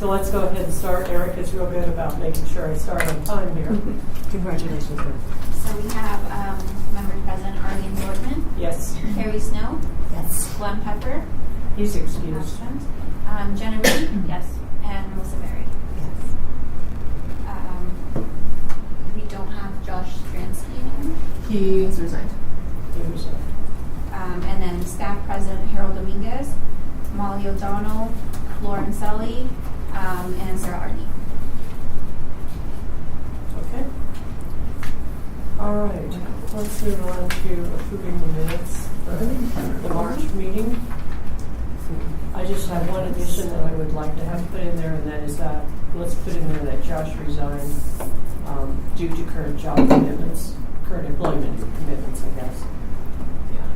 So let's go ahead and start. Eric is real good about making sure I start on time here. Congratulations. So we have Member President Arlene Boardman, Yes, Carrie Snow, Yes. Glenn Pepper, he's excused. Jenna Reed, yes, and Melissa Berry. Yes. We don't have Josh Stransky in. He's resigned. He was, And then Staff President Harold Dominguez, Molly O'Donnell, Lauren Sully, and Sarah Arney. okay. All right, let's move on to approving the minutes for the March meeting. I just have one addition that I would like to have put in there, and that is that, let's put in there that Josh resigned due to current job commitments, current employment commitments, I guess. Yeah.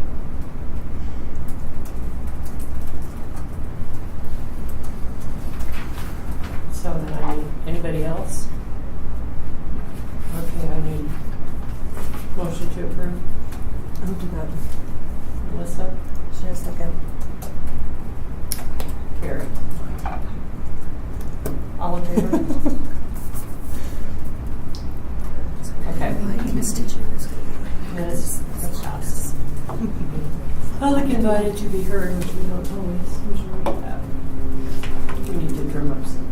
So then I need, anybody else? Okay, I need motion to approve. I'll do that. Melissa? Share a second. Carrie? All in favor? Okay. Minutes have passed. Public invited to be heard, which we don't always usually have. We need to drum up some.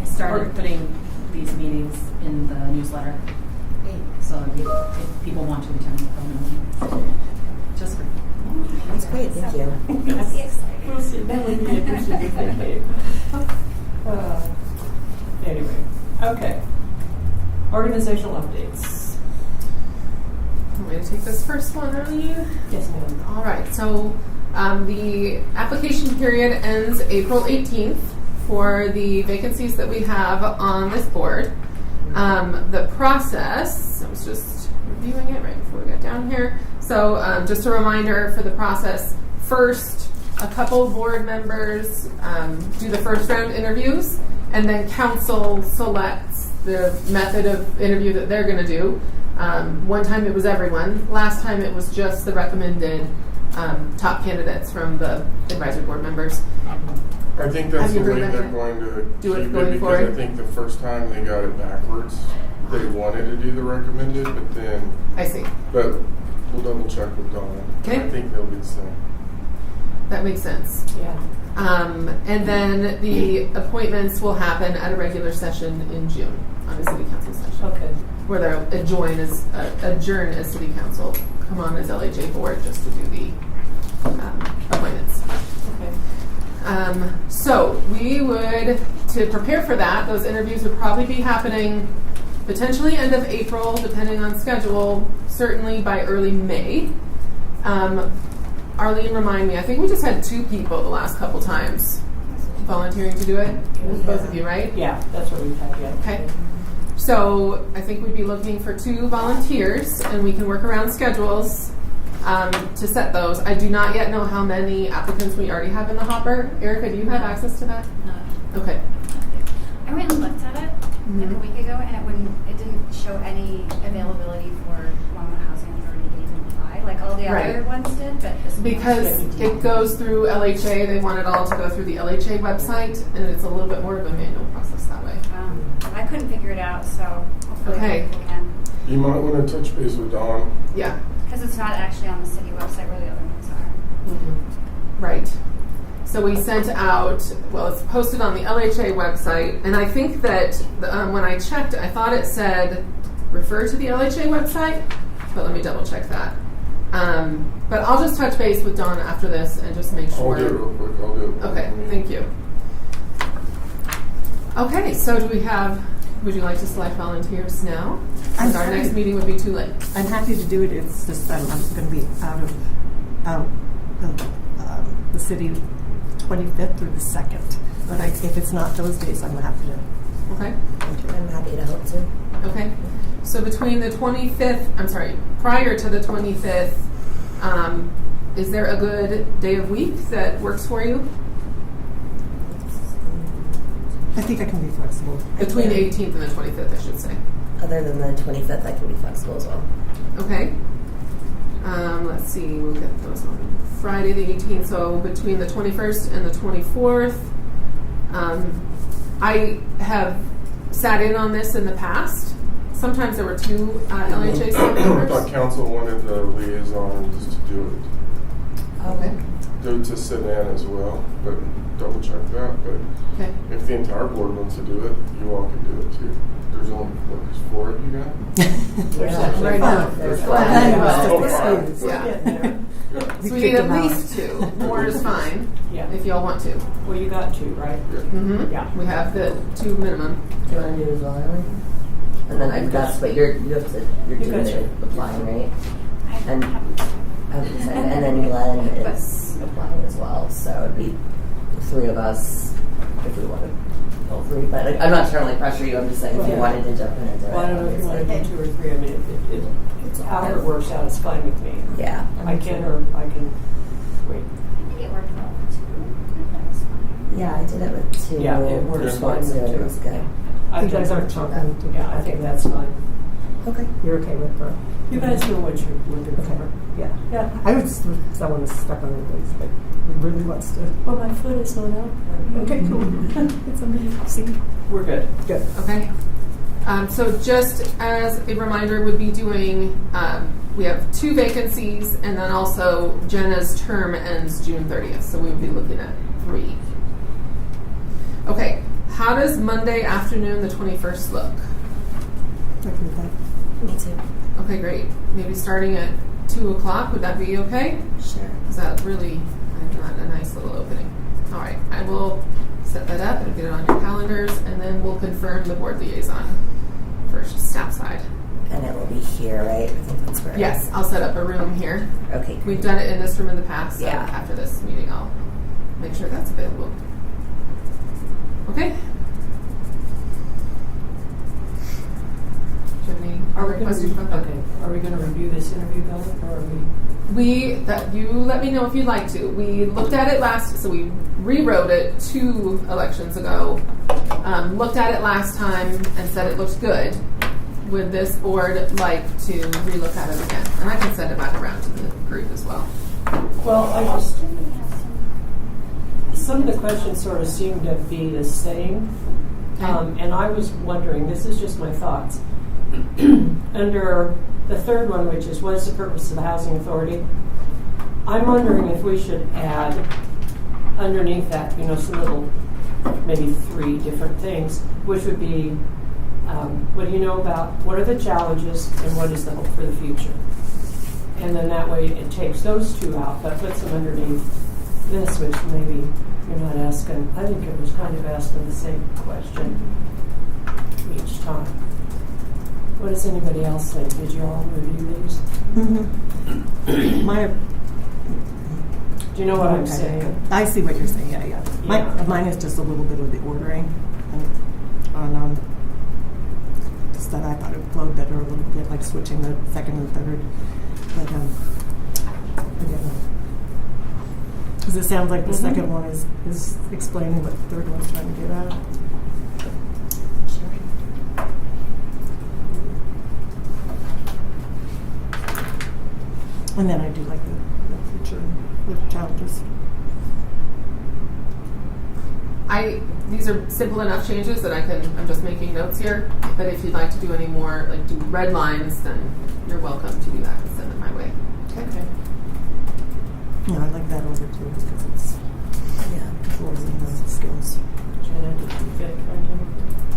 I started putting these meetings in the newsletter, so if people want to attend, they'll know. Just for That's great, thank you. That'd be exciting. We'll see. That would be interesting if they came. Anyway, okay. Organizational updates. Want me to take this first one, Arlene? Yes, ma'am. All right, so the application period ends April 18th for the vacancies that we have on this board. The process, I was just reviewing it right before we got down here. So just a reminder for the process, first, a couple board members do the first round interviews, and then council selects the method of interview that they're going to do. One time it was everyone. Last time it was just the recommended top candidates from the advisory board members. I think that's Have you the way heard they're that? going to Do it keep going because forward? I think the first time they got it backwards. They wanted to do the recommended, but then, I see. but we'll double check with Donna. Okay. I think they'll be the same. That makes sense. Yeah. And then the appointments will happen at a regular session in June on a city council session, Okay. where they'll adjourn as city council, come on as LHA board just to do the appointments. Okay. So we would, to prepare for that, those interviews would probably be happening potentially end of April, depending on schedule, certainly by early May. Arlene, remind me, I think we just had 2 people the last couple times volunteering to do it. It was both of you, right? Yeah, that's what we've had, yeah. Okay. So I think we'd be looking for 2 volunteers, and we can work around schedules to set those. I do not yet know how many applicants we already have in the hopper. Erica, do you have access to that? No. Okay. I went and looked at it like a week ago, and it didn't show any availability for Longmont Housing Authority to even apply, like all the Right. other ones did. But this one Because it goes through LHA, they want it all to go through the LHA website, and it's a little bit more of a manual process that way. I couldn't figure it out, so hopefully Okay. people can. You might want to touch base with Dawn. Yeah, Because it's not actually on the city website where the other ones are. right. So we sent out, well, it's posted on the LHA website, and I think that when I checked, I thought it said refer to the LHA website, but let me double check that. But I'll just touch base with Dawn after this and just make sure. I'll do it real quick. I'll do it. Okay, thank you. Okay, so do we have, would you like to select volunteers now? I'm Because our sorry. next meeting would be too late. I'm happy to do it. It's just I'm going to be out of the city 25th through the 2nd. But if it's not those days, I'm happy to. Okay, I'm happy to help too. okay. So between the 25th, prior to the 25th, is there a good day of week that works for you? I think I can be flexible. Between the 18th and the 25th, I should say. Other than the 25th, I can be flexible as well. Okay. Let's see, we'll get those on Friday the 18th, so between the 21st and the 24th. I have sat in on this in the past. Sometimes there were two LHA staff I thought members. council wanted the liaison just to do it. Okay. Do to sit in as well, but double check that. But Okay. if the entire board wants to do it, you all can do it too. There's only workers for it, you got? There's Yeah. actually Right now, five. there's Five. five. Oh, We're five. We're Yeah. getting there. Yeah. So we We need kicked at them out. least two. More is fine Yeah. if y'all want to. Well, you got two, right? Yeah. Mm-hmm. Yeah. We have the two minimum. Do you want to do as well, Ellen? And then that's what you're doing got the you. applying, right? I And- haven't I was gonna say, and then Glenn is applying as well, so it'd be the three of us if we wanted all three. But like, I'm not trying to like pressure you. I'm just saying if you Yeah. wanted to jump in and do it. Well, I don't know if you want to do two or three. I mean, it's however it works out, it's fine with me. Yeah. I can or I can wait. I think it worked well with two. I thought it was fine. Yeah, I did it with two. Yeah, it works With fine with two. two. It was good. You guys aren't talking to. Yeah, I think that's fine. Okay. You're okay with that? You guys know what you're looking Okay. for. Yeah. Yeah. I would, someone is stuck on the place, but really wants to. Well, my foot is not out there. Okay, cool. It's amazing. See? We're good. Good. Okay. So just as a reminder, we'd be doing, we have 2 vacancies, and then also Jenna's term ends June 30th, so we would be looking at 3. Okay, how does Monday afternoon, the 21st look? I can do that. Me too. Okay, great. Maybe starting at 2 o'clock, would that be okay? Sure. Is that really a nice little opening? All right, I will set that up and get it on your calendars, and then we'll confirm the board liaison for staff side. And it will be here, right? I think that's where. Yes, I'll set up a room here. Okay. We've done it in this room in the past, so Yeah. after this meeting, I'll make sure that's available. Okay? Do you have any Are we other going questions about that? Okay. Are we going to review this interview, Bella, or are we? You let me know if you'd like to. We looked at it last, so we rewrote it 2 elections ago. Looked at it last time and said it looked good. Would this board like to relook at it again? And I can send it back around to the group as well. Well, I just, Didn't we have some? some of the questions sort of seem to be the same. And I was wondering, this is just my thoughts. Under the third one, which is what is the purpose of the housing authority? I'm wondering if we should add underneath that, some little, maybe 3 different things, which would be, what do you know about, what are the challenges and what is the hope for the future? And then that way it takes those 2 out, but puts them underneath this, which maybe you're not asking. I think it was kind of asking the same question each time. What does anybody else think? Did you all review these? Mm-hmm. Do you know what I'm Okay. saying? I see what you're saying. Yeah. Yeah. Mine is just a little bit of the ordering, just that I thought it flowed better a little bit, like switching the second and third. But because it sounds like the second one is explaining what the third one's trying to get at. And then I do like the future with challenges. These are simple enough changes that I'm just making notes here, but if you'd like to do any more, like do red lines, then you're welcome to do that and send it my way. Okay. Yeah, I like that over too because it's building the skills. Jenna, did you get anything?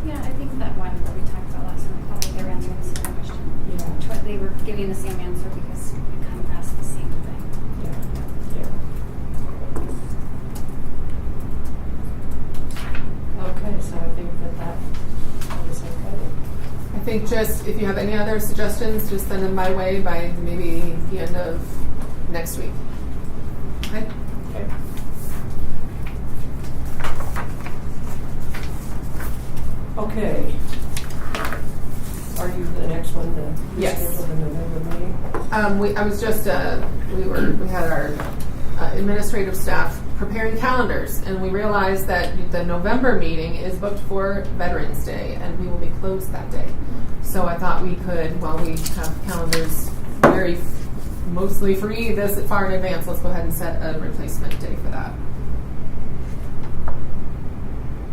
Yeah, I think that one that we talked about last time, probably they were answering the same question. Yeah. They were giving the same answer because we kind of asked the same thing. Yeah. Okay, so I think that is okay. I think just if you have any other suggestions, just send them my way by maybe the end of next week. Okay? Okay. Okay. Are you the next one to Yes. schedule the November meeting? I was just we had our administrative staff preparing calendars, and we realized that the November meeting is booked for Veterans Day, and we will be closed that day. So I thought we could, while we have calendars very mostly free this far in advance, let's go ahead and set a replacement day for that.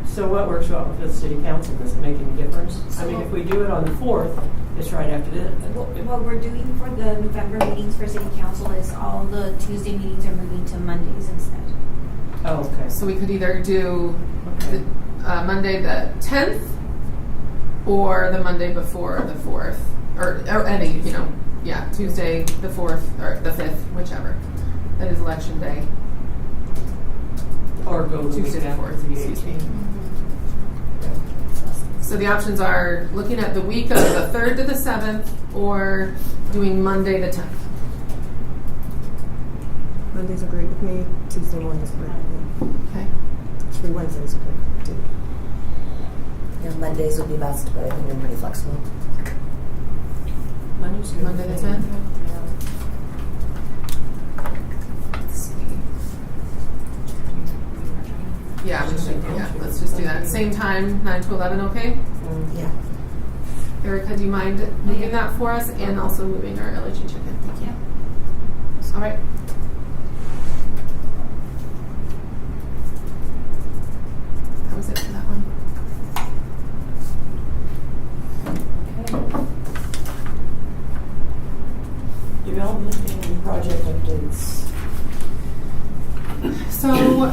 So what works well for the city council? Does it make any difference? I mean, if we do it on the 4th, it's right after this. What we're doing for the November meetings for city council is all the Tuesday meetings are moving to Mondays instead. Oh, okay. So we could either do Okay. Monday the 10th or the Monday before the 4th, or any, Tuesday the 4th or the 5th, whichever. That is election day. Or go the Tuesday week the after 4th, the excuse me. 18th. So the options are looking at the week of the 3rd to the 7th or doing Monday the 10th. Mondays are great with me. Tuesday mornings are great with me. Okay. Actually, Wednesdays are great too. Yeah, Mondays would be best, but I think I'm pretty flexible. Monday's good. Monday the 10th? Yeah. Let's see. Yeah, let's just do that. Same time, 9 to 11, okay? Yeah. Erica, do you mind moving that for us and also moving our LHA chicken? Thank you. All right. That was it for that one. Okay. Development and project updates. So,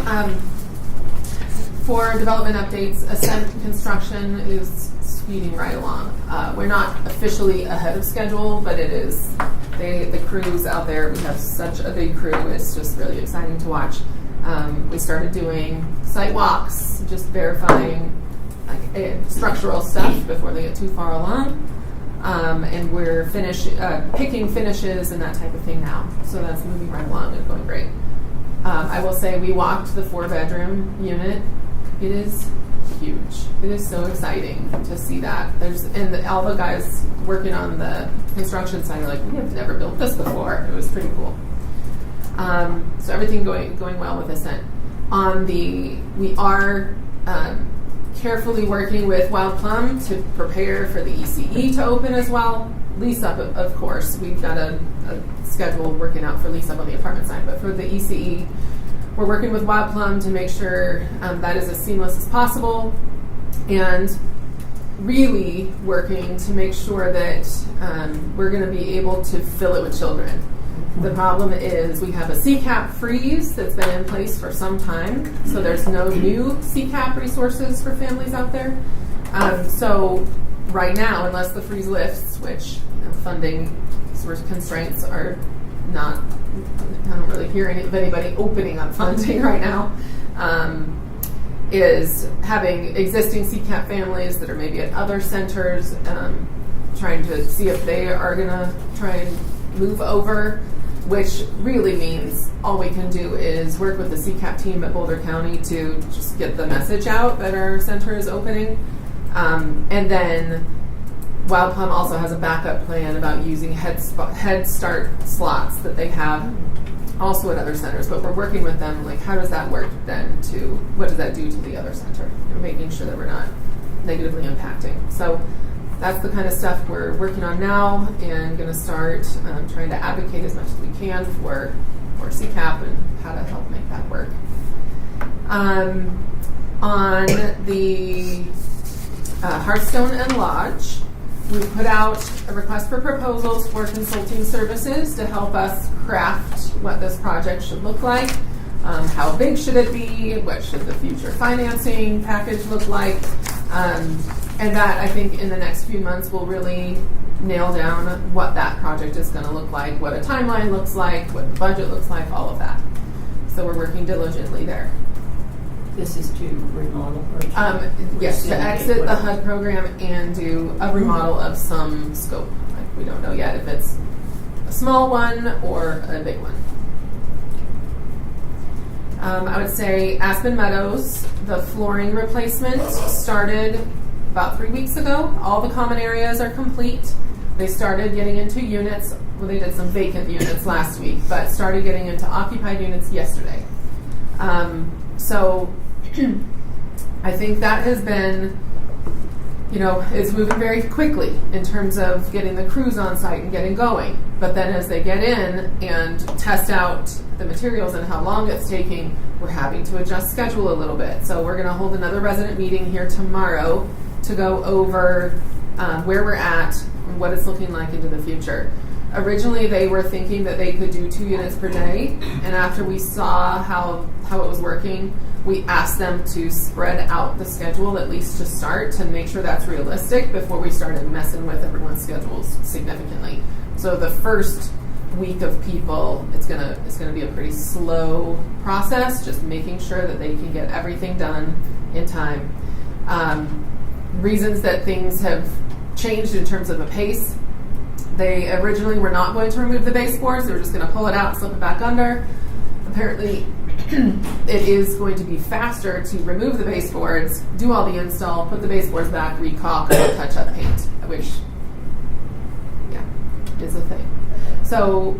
for development updates, Ascent construction is speeding right along. We're not officially ahead of schedule, but it is. The crews out there, we have such a big crew. It's just really exciting to watch. We started doing site walks, just verifying structural stuff before they get too far along. And we're picking finishes and that type of thing now. So that's moving right along and going great. I will say we walked the 4-bedroom unit. It is huge. It is so exciting to see that. All the guys working on the construction site are like, we have never built this before. It was pretty cool. So everything going well with Ascent. We are carefully working with Wild Plum to prepare for the ECE to open as well. Lease up, of course. We've got a schedule working out for lease up on the apartment side, but for the ECE, we're working with Wild Plum to make sure that is as seamless as possible, and really working to make sure that we're going to be able to fill it with children. The problem is we have a CCAP freeze that's been in place for some time, so there's no new CCAP resources for families out there. So right now, unless the freeze lifts, which funding source constraints are not, I don't really hear of anybody opening up funding right now, is having existing CCAP families that are maybe at other centers, trying to see if they are going to try and move over, which really means all we can do is work with the CCAP team at Boulder County to just get the message out that our center is opening. And then Wild Plum also has a backup plan about using Head Start slots that they have also at other centers, but we're working with them, like, how does that work then what does that do to the other center? Making sure that we're not negatively impacting. So that's the kind of stuff we're working on now, and going to start trying to advocate as much as we can for CCAP and how to help make that work. On the Hearthstone and Lodge, we put out a request for proposals for consulting services to help us craft what this project should look like. How big should it be? What should the future financing package look like? And that, I think, in the next few months will really nail down what that project is going to look like, what a timeline looks like, what the budget looks like, all of that. So we're working diligently there. This is to remodel or yes, to exit the HUD program and do a remodel of some scope. Like, we don't know yet if it's a small one or a big one. I would say Aspen Meadows, the flooring replacement started about 3 weeks ago. All the common areas are complete. They started getting into units. Well, they did some vacant units last week, but started getting into occupied units yesterday. So I think that has been, it's moving very quickly in terms of getting the crews on site and getting going. But then as they get in and test out the materials and how long it's taking, we're having to adjust schedule a little bit. So we're going to hold another resident meeting here tomorrow to go over where we're at and what it's looking like into the future. Originally, they were thinking that they could do 2 units per day, and after we saw how it was working, we asked them to spread out the schedule, at least to start, to make sure that's realistic before we started messing with everyone's schedules significantly. So the first week of people, it's gonna be a pretty slow process, just making sure that they can get everything done in time. Reasons that things have changed in terms of the pace. They originally were not going to remove the baseboards. They were just going to pull it out and slip it back under. Apparently, it is going to be faster to remove the baseboards, do all the install, put the baseboards back, re-caulk, and touch-up paint, which, is a thing. So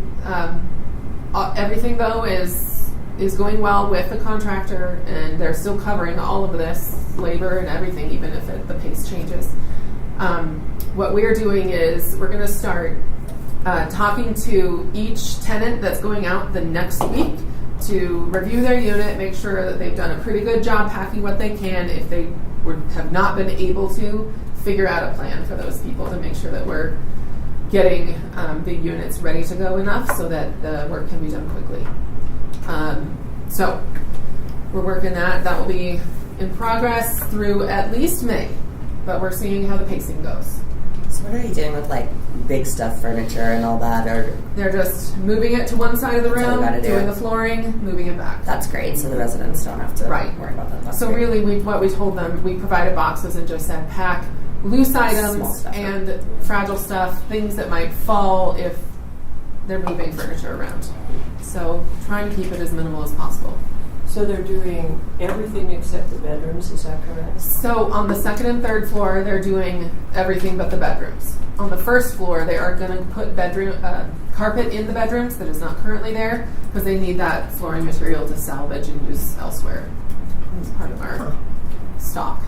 everything, though, is going well with the contractor, and they're still covering all of this labor and everything, even if the pace changes. What we're doing is we're going to start talking to each tenant that's going out the next week to review their unit, make sure that they've done a pretty good job packing what they can. If they have not been able to, figure out a plan for those people to make sure that we're getting the units ready to go enough so that the work can be done quickly. So we're working that. That will be in progress through at least May, but we're seeing how the pacing goes. So what are you doing with like big stuff, furniture and all that? Or They're just moving it to one side of the That's all room, we gotta do. doing the flooring, moving it back. that's great, so the residents don't have to Right. worry about that. That's So great. really, what we told them, we provided boxes and just said pack loose Small items stuff. and fragile stuff, things that might fall if they're moving furniture around. So trying to keep it as minimal as possible. So they're doing everything except the bedrooms, is that correct? So on the second and third floor, they're doing everything but the bedrooms. On the first floor, they are going to put carpet in the bedrooms that is not currently there because they need that flooring material to salvage and use elsewhere. It's part of our stock.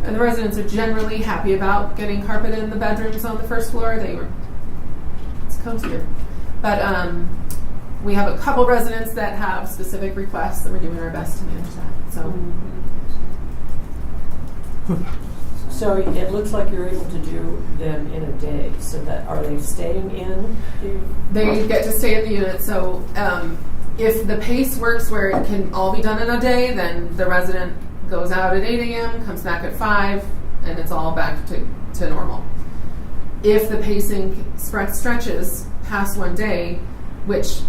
And the residents are generally happy about getting carpet in the bedrooms on the first floor. It's cozier. But we have a couple residents that have specific requests, and we're doing our best to manage that. So it looks like you're able to do them in a day. So that are they staying in? They get to stay in the unit. So if the pace works where it can all be done in a day, then the resident goes out at 8 a.m., comes back at 5, and it's all back to normal. If the pacing stretches past one day, which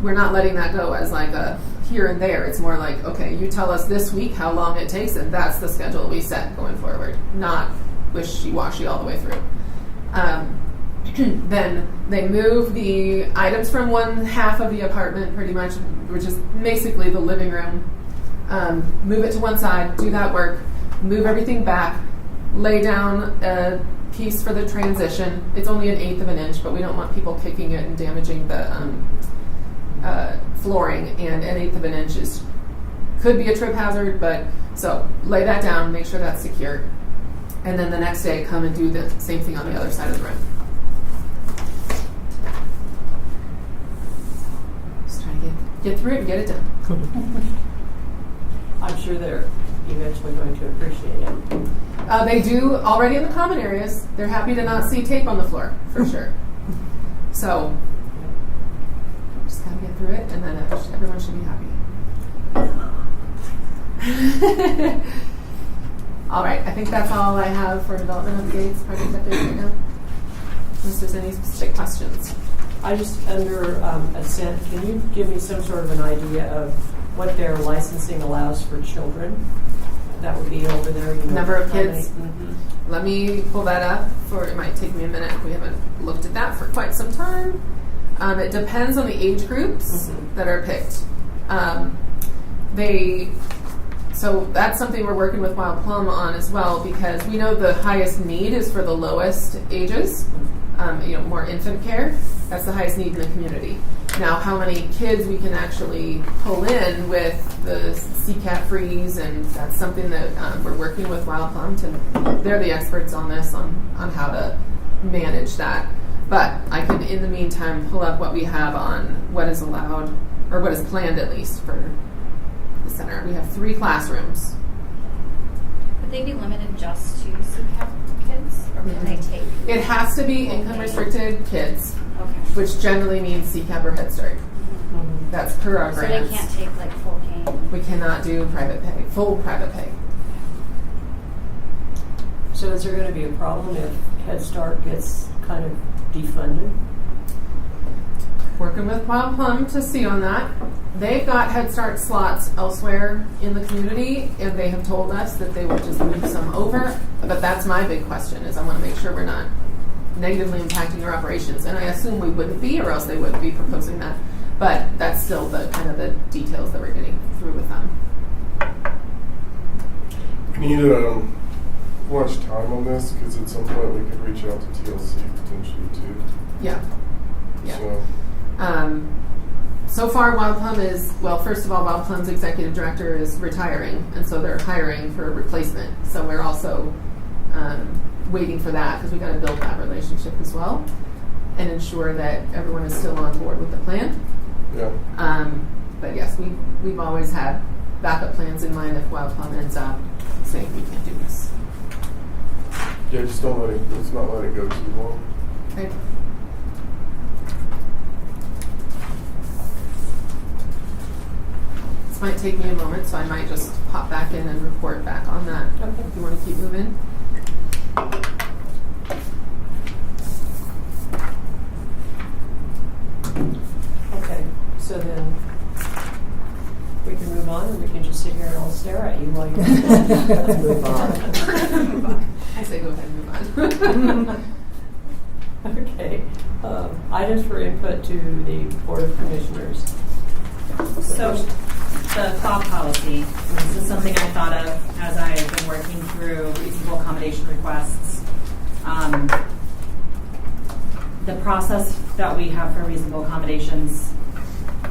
we're not letting that go as like a here and there. It's more like, okay, you tell us this week how long it takes, and that's the schedule we set going forward, not wishy-washy all the way through. Then they move the items from one half of the apartment, pretty much, which is basically the living room, move it to one side, do that work, move everything back, lay down a piece for the transition. It's only 1/8 of an inch, but we don't want people kicking it and damaging the flooring, and 1/8 of an inch could be a trip hazard, but so lay that down, make sure that's secure, and then the next day come and do the same thing on the other side of the room. Just trying to get through it and get it done. I'm sure they're eventually going to appreciate it. They do already in the common areas. They're happy to not see tape on the floor, for sure. So just gotta get through it, and then everyone should be happy. All right, I think that's all I have for development updates, project updates right now. Unless there's any specific questions. I just, under assent, can you give me some sort of an idea of what their licensing allows for children? That would be over there. Number of how many- kids? Mhm. Let me pull that up. It might take me a minute. We haven't looked at that for quite some time. It depends on the age groups that are picked. So that's something we're working with Wild Plum on as well, because we know the highest need is for the lowest ages, more infant care. That's the highest need in the community. Now, how many kids we can actually pull in with the CCAT freeze, and that's something that we're working with Wild Plum to, they're the experts on this, on how to manage that. But I can, in the meantime, pull up what we have on what is allowed, or what is planned at least for the center. We have 3 classrooms. Would they be limited just to CCAP kids, or can they take? It has to be income restricted kids, Okay. which generally means CCAP or Head Start. That's per our So grants. they can't take like full cane? We cannot do private pay, full private pay. So is there going to be a problem if Head Start gets kind of defunded? Working with Wild Plum to see on that. They've got Head Start slots elsewhere in the community, and they have told us that they would just move some over. But that's my big question, is I want to make sure we're not negatively impacting our operations. And I assume we wouldn't be, or else they wouldn't be proposing that. But that's still the kind of the details that we're getting through with them. Need much time on this, because at some point we could reach out to TLC potentially too. Yeah. Yeah. So, So far, Wild Plum is, well, first of all, Wild Plum's executive director is retiring, and so they're hiring for a replacement. So we're also waiting for that, because we got to build that relationship as well and ensure that everyone is still on board with the plan. yeah. But yes, we've always had backup plans in mind if Wild Plum ends up saying we can't do this. Yeah, just don't let's not let it go too long. Okay. This might take me a moment, so I might just pop back in and report back on that. Okay. If you want to keep moving. Okay, so then we can move on, and we can just sit here and I'll stare at you while you Move on. I say go ahead and move on. Okay. Items for input to the Board of Commissioners. So, the fob policy, this is something I thought of as I've been working through reasonable accommodation requests. The process that we have for reasonable accommodations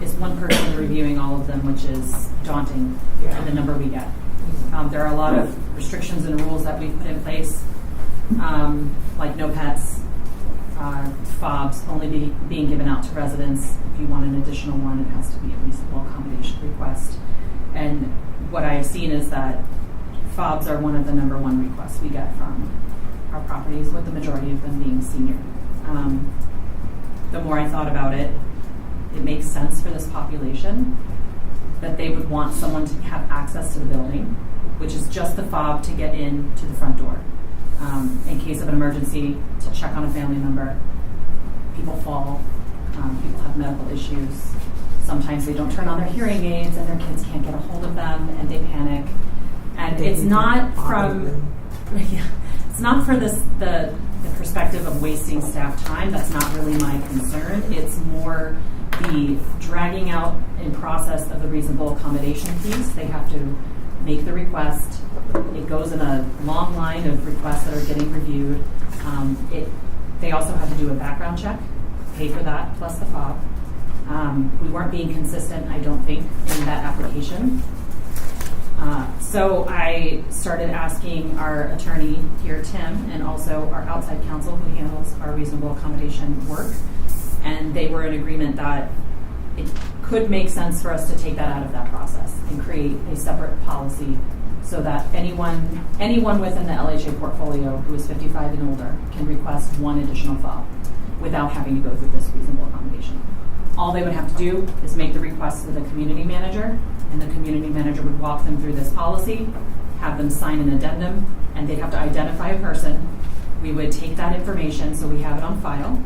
is one person reviewing all of them, which is daunting for the number we get. There are a lot of restrictions and rules that we put in place, like no pets, fobs only being given out to residents. If you want an additional one, it has to be a reasonable accommodation request. And what I have seen is that fobs are one of the number one requests we get from our properties, with the majority of them being senior. The more I thought about it, it makes sense for this population that they would want someone to have access to the building, which is just the fob to get in to the front door. In case of an emergency, to check on a family member. People fall, people have medical issues. Sometimes they don't turn on their hearing aids and their kids can't get a hold of them and they panic. And it's not from, it's not for the perspective of wasting staff time. That's not really my concern. It's more the dragging out in process of the reasonable accommodation piece. They have to make the request. It goes in a long line of requests that are getting reviewed. They also have to do a background check, pay for that, plus the fob. We weren't being consistent, I don't think, in that application. So I started asking our attorney here, Tim, and also our outside counsel who handles our reasonable accommodation work. And they were in agreement that it could make sense for us to take that out of that process and create a separate policy so that anyone within the LHA portfolio who is 55 and older can request one additional fob without having to go through this reasonable accommodation. All they would have to do is make the request to the community manager, and the community manager would walk them through this policy, have them sign an addendum, and they'd have to identify a person. We would take that information so we have it on file,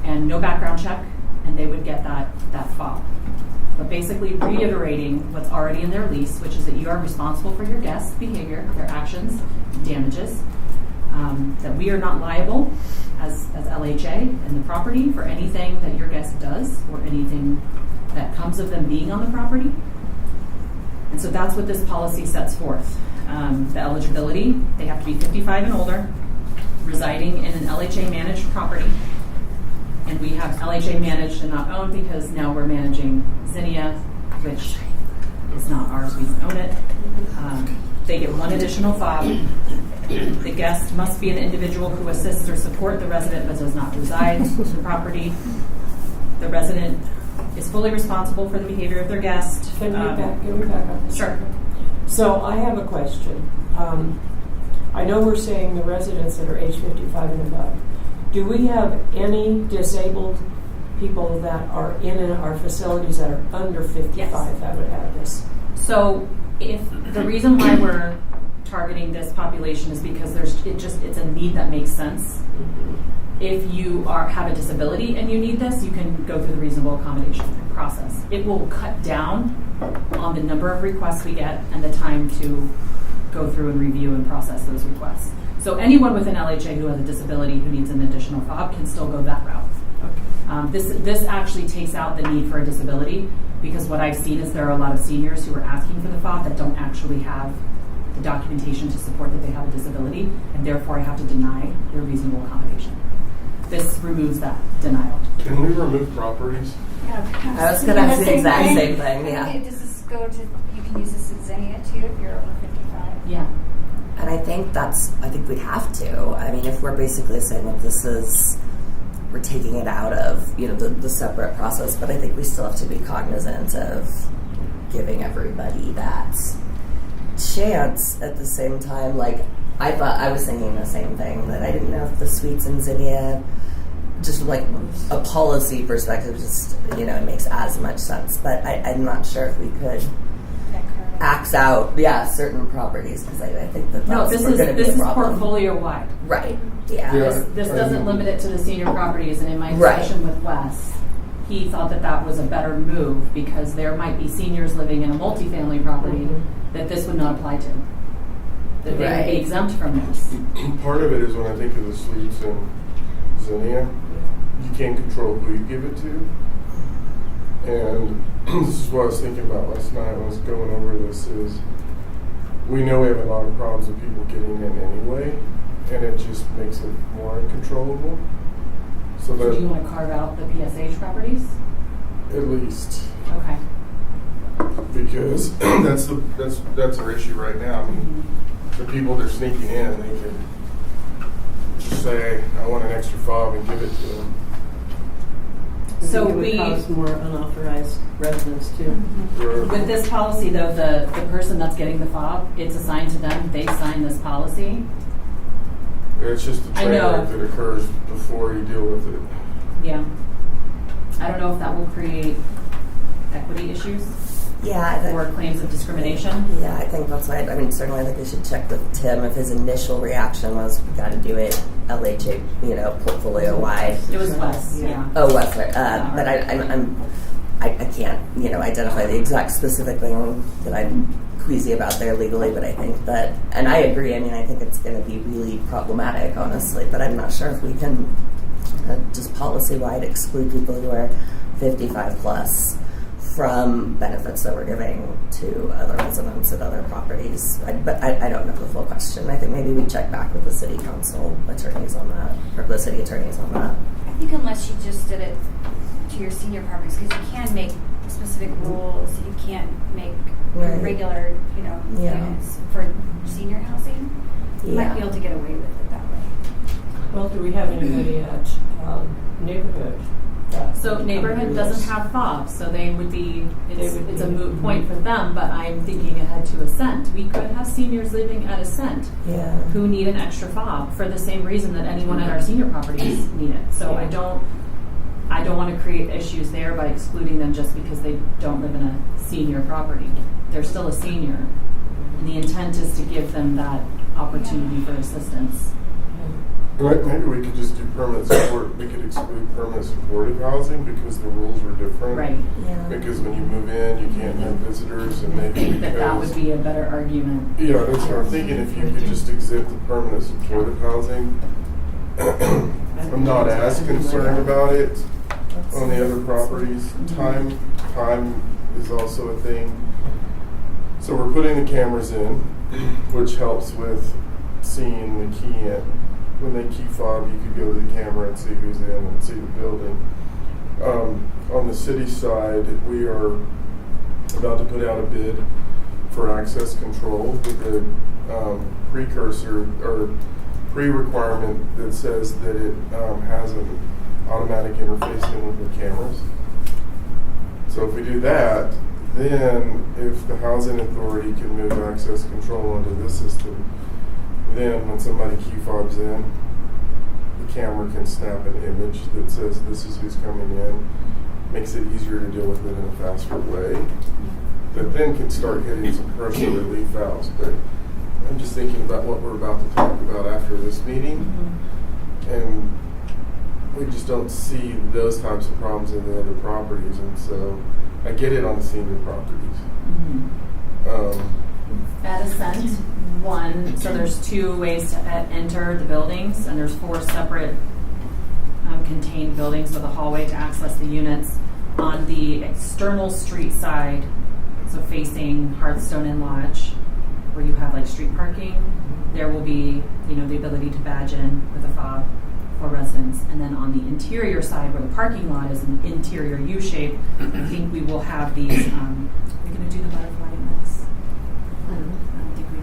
and no background check, and they would get that fob. But basically reiterating what's already in their lease, which is that you are responsible for your guests' behavior, their actions, damages, that we are not liable as LHA and the property for anything that your guest does or anything that comes of them being on the property. And so that's what this policy sets forth. The eligibility, they have to be 55 and older, residing in an LHA managed property, And we have LHA managed and not owned because now we're managing Zinnia, which is not ours, we don't own it. They get one additional fob. The guest must be an individual who assists or support the resident but does not reside in the property. The resident is fully responsible for the behavior of their guest. Can we back up? a Sure. second? So I have a question. I know we're saying the residents that are age 55 and above. Do we have any disabled people that are in our facilities that are under 55 Yes. that would have this? So if the reason why we're targeting this population is because it's a need that makes sense. If you have a disability and you need this, you can go through the reasonable accommodation process. It will cut down on the number of requests we get and the time to go through and review and process those requests. So anyone with an LHA who has a disability who needs an additional fob can still go that route. This actually takes out the need for a disability, because what I've seen is there are a lot of seniors who are asking for the fob that don't actually have the documentation to support that they have a disability, and therefore I have to deny their reasonable accommodation. This removes that denial. Can we remove properties? Yeah. I was gonna ask the exact same thing, yeah. Okay, does this go to, you can use this at Zinnia too if you're over 55? Yeah. And I think we'd have to. I mean, if we're basically saying that this is, we're taking it out of, the separate process, but I think we still have to be cognizant of giving everybody that chance at the same time. Like, I was thinking the same thing, that I didn't know if the suites in Zinnia, just like a policy perspective, it makes as much sense. But I'm not sure if we could axe out, certain properties, because I think that's No, this is problem. portfolio wide. Right. Yeah. This doesn't limit it to the senior properties, and in my discussion with Wes, he thought that was a better move because there might be seniors living in a multifamily property that this would not apply to. That they would be exempt from this. Part of it is when I think of the suites in Zinnia, you can't control who you give it to. And this is what I was thinking about last night when I was going over this, is we know we have a lot of problems with people getting in anyway, and it just makes it more uncontrollable. So So that do you want to carve out the PSH properties? at least, Okay. because that's our issue right now. I mean, the people that are sneaking in, they can just say, I want an extra fob and give it to them. So it would cause more unauthorized residents too. with this policy, though, the person that's getting the fob, it's assigned to them. They sign this policy. It's just the I train know. wreck that occurs before you deal with it. Yeah. I don't know if that will create equity issues Yeah, or claims of discrimination. Yeah, I think that's why. I mean, certainly, I think we should check with Tim if his initial reaction was, "We got to do it LHA, portfolio wide." It was Wes. Yeah. Oh, West. But I can't, identify the exact specific thing that I'm queasy about there legally. But I think that, and I agree. I mean, I think it's going to be really problematic, honestly. But I'm not sure if we can just policy wide exclude people who are 55 plus from benefits that we're giving to other residents at other properties. But I don't know the full question. I think maybe we check back with the city council attorneys on that, or the city attorneys on that. I think unless you just did it to your senior properties, because you can make specific rules, you can't make Right. regular, units for senior housing. You might be able to get away with it that way. Well, do we have anybody at neighborhood? So neighborhood doesn't have fobs, so they would be, it's a moot point for them, but I'm thinking ahead to Ascent. We could have seniors living at Ascent Yeah. who need an extra fob for the same reason that anyone at our senior properties need it. So I don't want to create issues there by excluding them just because they don't live in a senior property. They're still a senior. And the intent is to give them that opportunity for assistance. Maybe we could just do permanent support. We could exclude permanent supportive housing because the rules were different. Right. Yeah. Because when you move in, you can't have visitors, and I maybe think that would be a better argument. Yeah, that's what I'm thinking. If you could just exempt the permanent supportive housing, I'm not as concerned about it on the other properties. Time is also a thing. So we're putting the cameras in, which helps with seeing the key in. when they key fob, you could go to the camera and see who's in and see the building. On the city side, we are about to put out a bid for access control with a precursor or pre-requirement that says that it has an automatic interface in with the cameras. So if we do that, then if the housing authority can move access control onto this system, then when somebody key fobs in, the camera can snap an image that says this is who's coming in, makes it easier to deal with it in a faster way, that then can start hitting some pressure relief valves. But I'm just thinking about what we're about to talk about after this meeting, and we just don't see those types of problems in the other properties, and so I get it on the senior properties. At Ascent, one, so there's 2 ways to enter the buildings, and there's 4 separate contained buildings with a hallway to access the units. On the external street side, so facing Hearthstone and Lodge, where you have like street parking, there will be, the ability to badge in with a fob for residents. And then on the interior side, where the parking lot is an interior U-shape, I think we will have these, are we going to do the butterfly index? I don't think we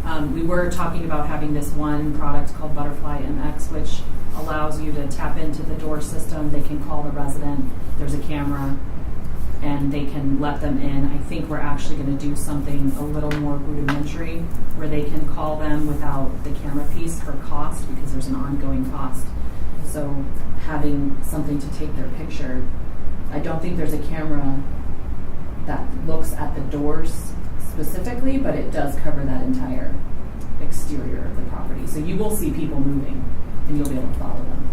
are. We were talking about having this one product called Butterfly MX, which allows you to tap into the door system. They can call the resident. There's a camera, and they can let them in. I think we're actually going to do something a little more rudimentary, where they can call them without the camera piece for cost, because there's an ongoing cost. So having something to take their picture. I don't think there's a camera that looks at the doors specifically, but it does cover that entire exterior of the property. So you will see people moving, and you'll be able to follow them.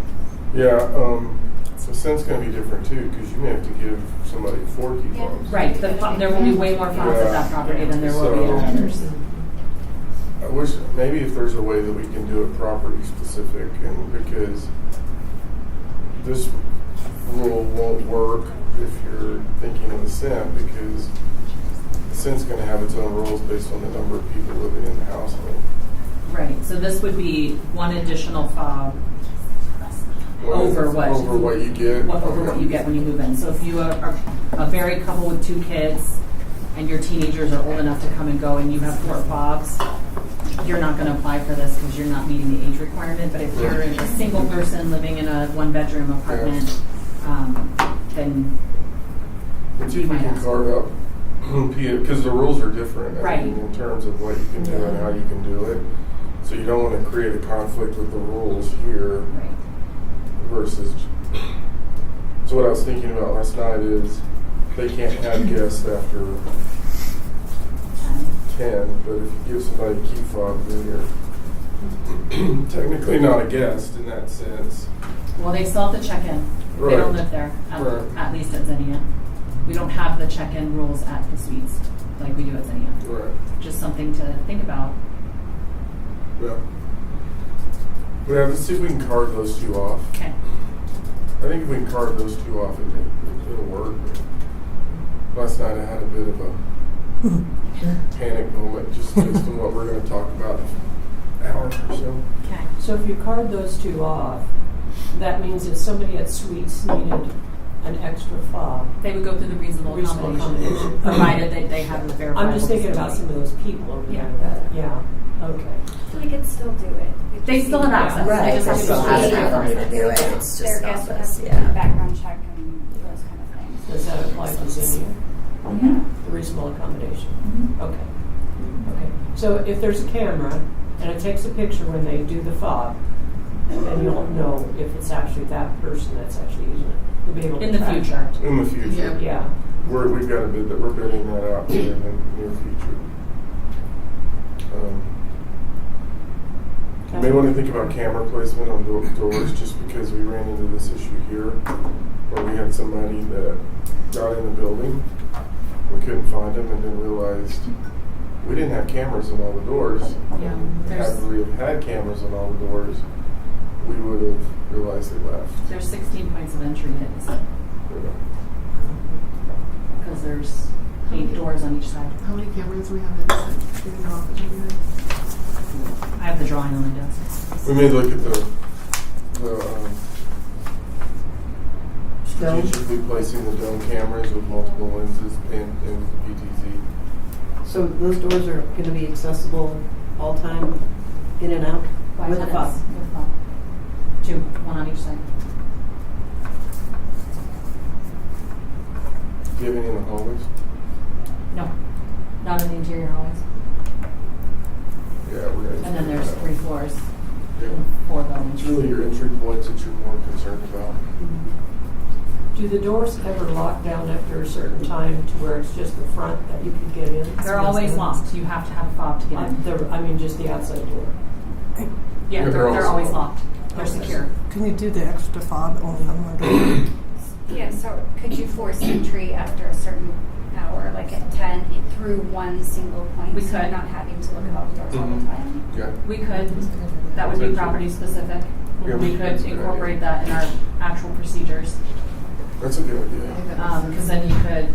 Yeah, the scent's going to be different too, because you may have to give somebody 4 key fobs. Right. There will be way more fobs at that property than there will be at others. I wish maybe if there's a way that we can do it property specific, and because this rule won't work if you're thinking of the scent, because the scent's going to have its own rules based on the number of people living in the household. Right. So this would be one additional fob over what you get. What you get when you move in. So if you are a married couple with 2 kids, and your teenagers are old enough to come and go, and you have 4 fobs, you're not going to apply for this because you're not meeting the age requirement. But if you're a single person living in a 1-bedroom apartment, then But you can carve up, because the rules are different. Right. I mean, in terms of what you can do and how you can do it. So you don't want to create a conflict with the rules here. Right. Versus, so what I was thinking about last night is they can't have guests after 10, but if you give somebody a key fob, then you're technically not a guest in that sense. Well, they still have to check in. Right. They don't live there, at least at Zinnia. We don't have the check-in rules at the suites like we do at Zinnia. Right. Just something to think about. Yeah. Yeah, let's see if we can carve those 2 off. Okay. I think if we can carve those 2 off, it'll work. Last night I had a bit of a panic moment just based on what we're going to talk about in an hour or so. Okay. So if you carve those 2 off, that means if somebody at Suites needed an extra fob, They would go through the reasonable accommodation, provided that they have a verifiable. I'm just thinking about some of those people over there. Yeah. Okay. So we could still do it. We They just still need have to- access. Right, They just have they to still go have through the the ability process. to do it. It's Their just guests not would have this, to do a yeah. background check and those kind of things. Does that apply to Zinnia? Yeah. The reasonable accommodation? Okay. Okay. So if there's a camera and it takes a picture when they do the fob, then you'll know if it's actually that person that's actually using it. You'll be able to In the track future. that. In the future. Yeah. We've got a bid that we're bidding that out here in the near future. You may want to think about camera placement on doors, just because we ran into this issue here, where we had somebody that got in the building, we couldn't find them, and then realized we didn't have cameras on all the doors. Yeah, Had we have had cameras on all the doors, we would have realized they left. There's 16 points of entry hits You know. because there's 8 doors on each side. How many cameras do we have inside? Do we know off the top of your head? I have the drawing on my desk. We may look at the Dome? strategically placing the dome cameras with multiple lenses and with the PTZ. So those doors are going to be accessible all time, in and out, By with a tenants, fob? with a fob. 2, 1 on each side. Do you have any in the hallways? No, not in the interior hallways. Yeah, we're going to. And then there's 3 floors, Yeah. 4 buildings. It's really your entry points that you're more concerned about. Do the doors ever lock down after a certain time to where it's just the front that you can get in? They're always locked. You have to have a fob to get in. I mean, just the outside door. Yeah, Yeah, they're they're always always locked. They're secure. Can you do the extra fob only on one door? Yeah, so could you force entry after a certain hour, like at 10, through one single point? We So could. not having to look at all the doors all the Mhm. time? Yeah. We could, that would be property specific. Yeah, We could that's a good incorporate idea. that in our actual procedures. That's a good idea. Because then you could,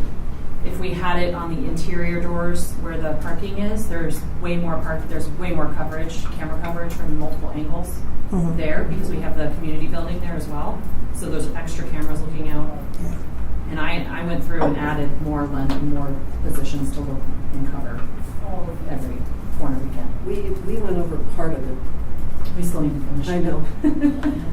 if we had it on the interior doors where the parking is, there's way more coverage, camera coverage from multiple angles Mhm. there, because we have the community building there as well. So there's extra cameras looking out. Yeah. And I went through and added more positions to look and cover every corner we can. We went over part of it. We still need to finish. I know.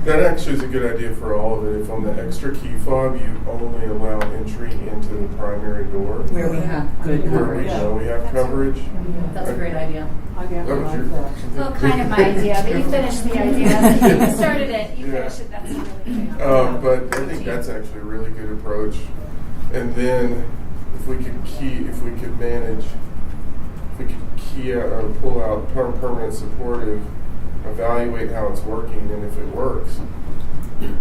That actually is a good idea for all of it. If on the extra key fob, you only allow entry into the primary door, Where we have good where we coverage. know we have coverage. That's a great idea. I got That was like your- that. Well, kind of my idea, but you finished the idea. You started it, you Yeah. finished it, that's really good. But I think that's actually a really good approach. And then if we could manage, if we could key out or pull out permanent supportive, evaluate how it's working, and if it works,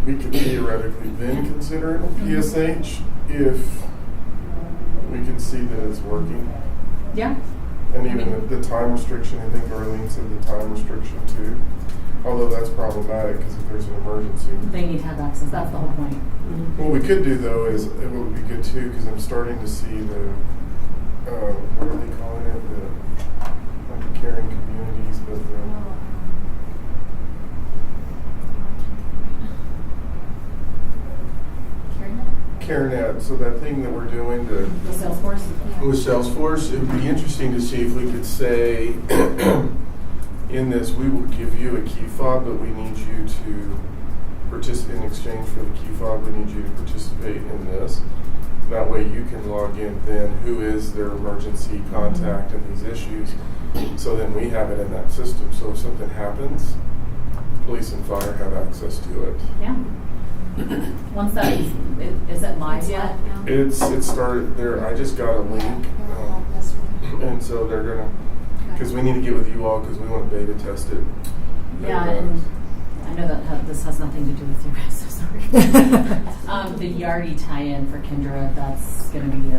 we could theoretically then consider it a PSH if we can see that it's working. Yeah. And even the time restriction, I think Arlene said the time restriction too. Although that's problematic because if there's an emergency. They need to have access. That's the whole point. What we could do though is, it would be good too, because I'm starting to see the, what are they calling it? Not the caring communities, but the, CareNet. So that thing that we're doing to, The Salesforce? with Salesforce, it would be interesting to see if we could say, in this, we will give you a key fob, but we need you to participate in exchange for the key fob. We need you to participate in this. That way you can log in then who is their emergency contact in these issues. So then we have it in that system. So if something happens, police and fire have access to it. Yeah. Once that is it live yet? It started there. I just got a link, and so they're gonna, because we need to get with you all because we want to beta test it. Yeah, and I know that this has nothing to do with you guys, so sorry. The Yardi tie-in for Kendra, that's going to be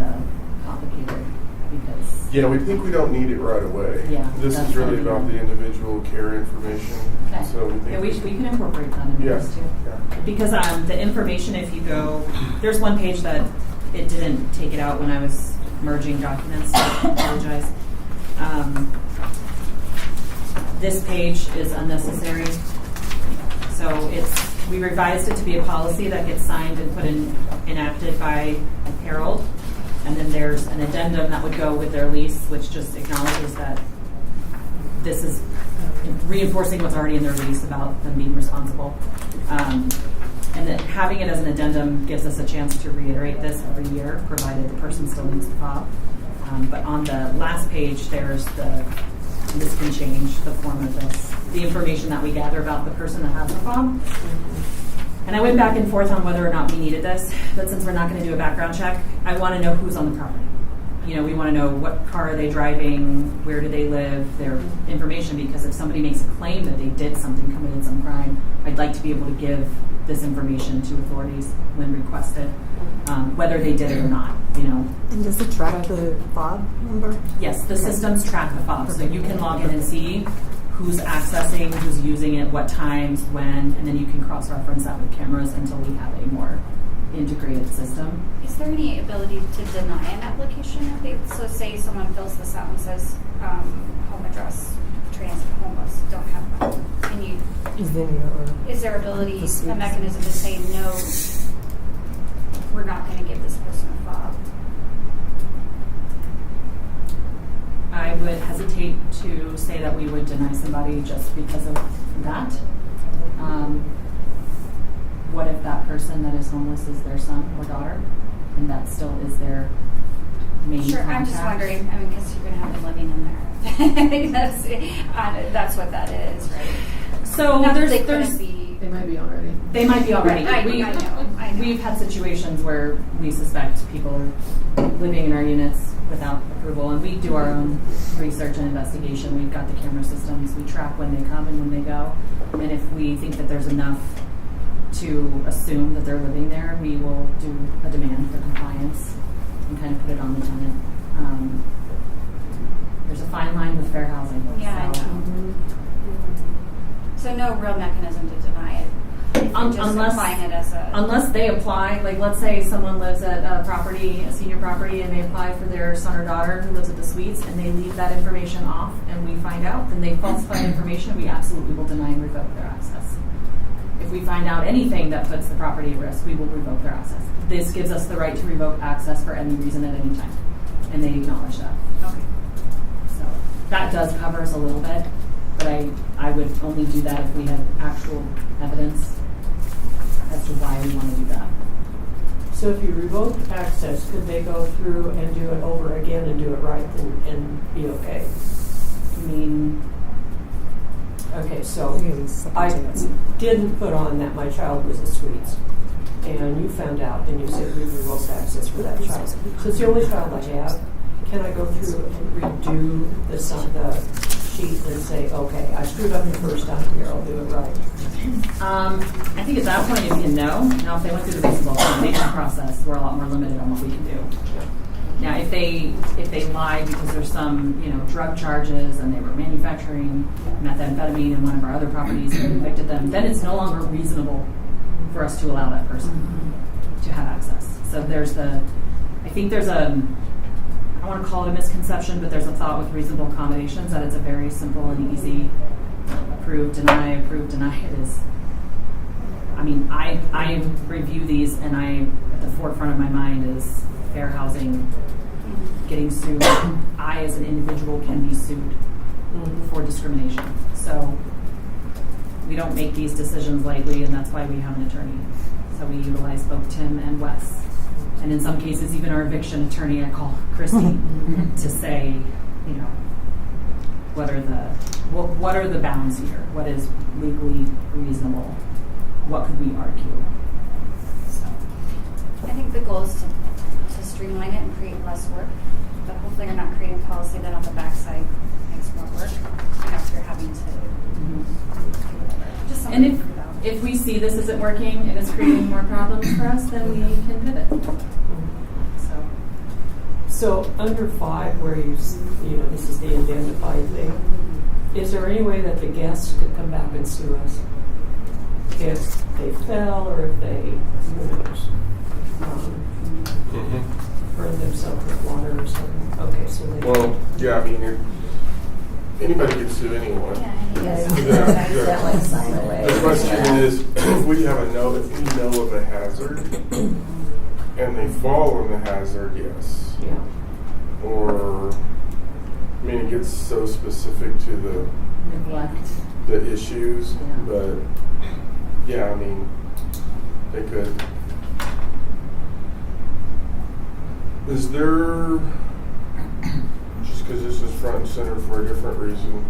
complicated because. Yeah, we think we don't need it right away. Yeah, This that's is really gonna be- about the individual care information. Okay. So we think Yeah, we can incorporate that in Yeah. this too. Yeah. Because the information, if you go, there's one page that it didn't take it out when I was merging documents, so I apologize. This page is unnecessary. So we revised it to be a policy that gets signed and enacted by Harold. And then there's an addendum that would go with their lease, which just acknowledges that this is reinforcing what's already in their lease about them being responsible. And that having it as an addendum gives us a chance to reiterate this every year, provided the person still needs the fob. But on the last page, this can change the form of this, the information that we gather about the person that has the fob. And I went back and forth on whether or not we needed this, but since we're not going to do a background check, I want to know who's on the property. We want to know what car are they driving, where do they live, their information, because if somebody makes a claim that they did something, committed some crime, I'd like to be able to give this information to authorities when requested, whether they did it or not, And does it track the fob number? Yes, the systems track the fob, so you can log in and see who's accessing, who's using it, what times, when, and then you can cross-reference that with cameras until we have a more integrated system. Is there any ability to deny an application? So say someone fills this out and says home address transit homeless don't have one. Can you, is there ability, a mechanism to say, no, we're not going to give this person a fob? I would hesitate to say that we would deny somebody just because of that. What if that person that is homeless is their son or daughter, and that still is their main Sure, contact? I'm just wondering, I mean, because you're going to have them living in there. I think that's what that is, right? So Not that there's they couldn't be. They might be already. They might be already. I know. We've had situations where we suspect people are living in our units without approval, and we do our own research and investigation. We've got the camera systems. We track when they come and when they go. And if we think that there's enough to assume that they're living there, we will do a demand for compliance and kind of put it on the tenant. There's a fine line with fair housing. Yeah, so. I know. So no real mechanism to deny it. Just applying it as a. Unless they apply, like let's say someone lives at a property, a senior property, and they apply for their son or daughter who lives at the suites, and they leave that information off, and we find out, then they falsified information, we absolutely will deny and revoke their access. If we find out anything that puts the property at risk, we will revoke their access. This gives us the right to revoke access for any reason at any time, and they acknowledge that. Okay. So that does cover us a little bit, but I would only do that if we had actual evidence as to why we want to do that. So if you revoke access, could they go through and do it over again and do it right and be okay? I mean, Okay, so I didn't put on that my child was at Suites, and you found out and you said we revoked access for that child. So it's the only child I have. Can I go through and redo the sheet and say, okay, I screwed up the first time here, I'll do it right? I think at that point you can know. Now, if they went through the reasonable accommodation process, we're a lot more limited on what we can do. Now, if they lied because there's some drug charges and they were manufacturing methamphetamine in one of our other properties and convicted them, then it's no longer reasonable for us to allow that person to have access. So I think there's I don't want to call it a misconception, but there's a thought with reasonable accommodations that it's a very simple and easy approve, deny. It is. I mean, I review these, and at the forefront of my mind is fair housing, getting sued. I, as an individual, can be sued for discrimination. So we don't make these decisions lightly, and that's why we have an attorney. So we utilize both Tim and Wes. And in some cases, even our eviction attorney, I call Christy to say, what are the bounds here? What is legally reasonable? What could we argue? So. I think the goal is to streamline it and create less work, but hopefully you're not creating policy that on the backside makes more work after you're having to do whatever. Just something And to think about. if we see this isn't working and it's creating more problems for us, then we can pivot. So under 5, where this is the indemnified thing, is there any way that the guests could come back and sue us if they fell or if they, burned themselves with water or something? Okay, so they. Well, yeah, I mean, anybody can sue anyone. That sign away. The question is, if we have if we know of a hazard and they fall in the hazard, yes. Yeah. Or, I mean, it gets so specific to the issues, but yeah, I mean, they could. Is there, just because this is front and center for a different reason,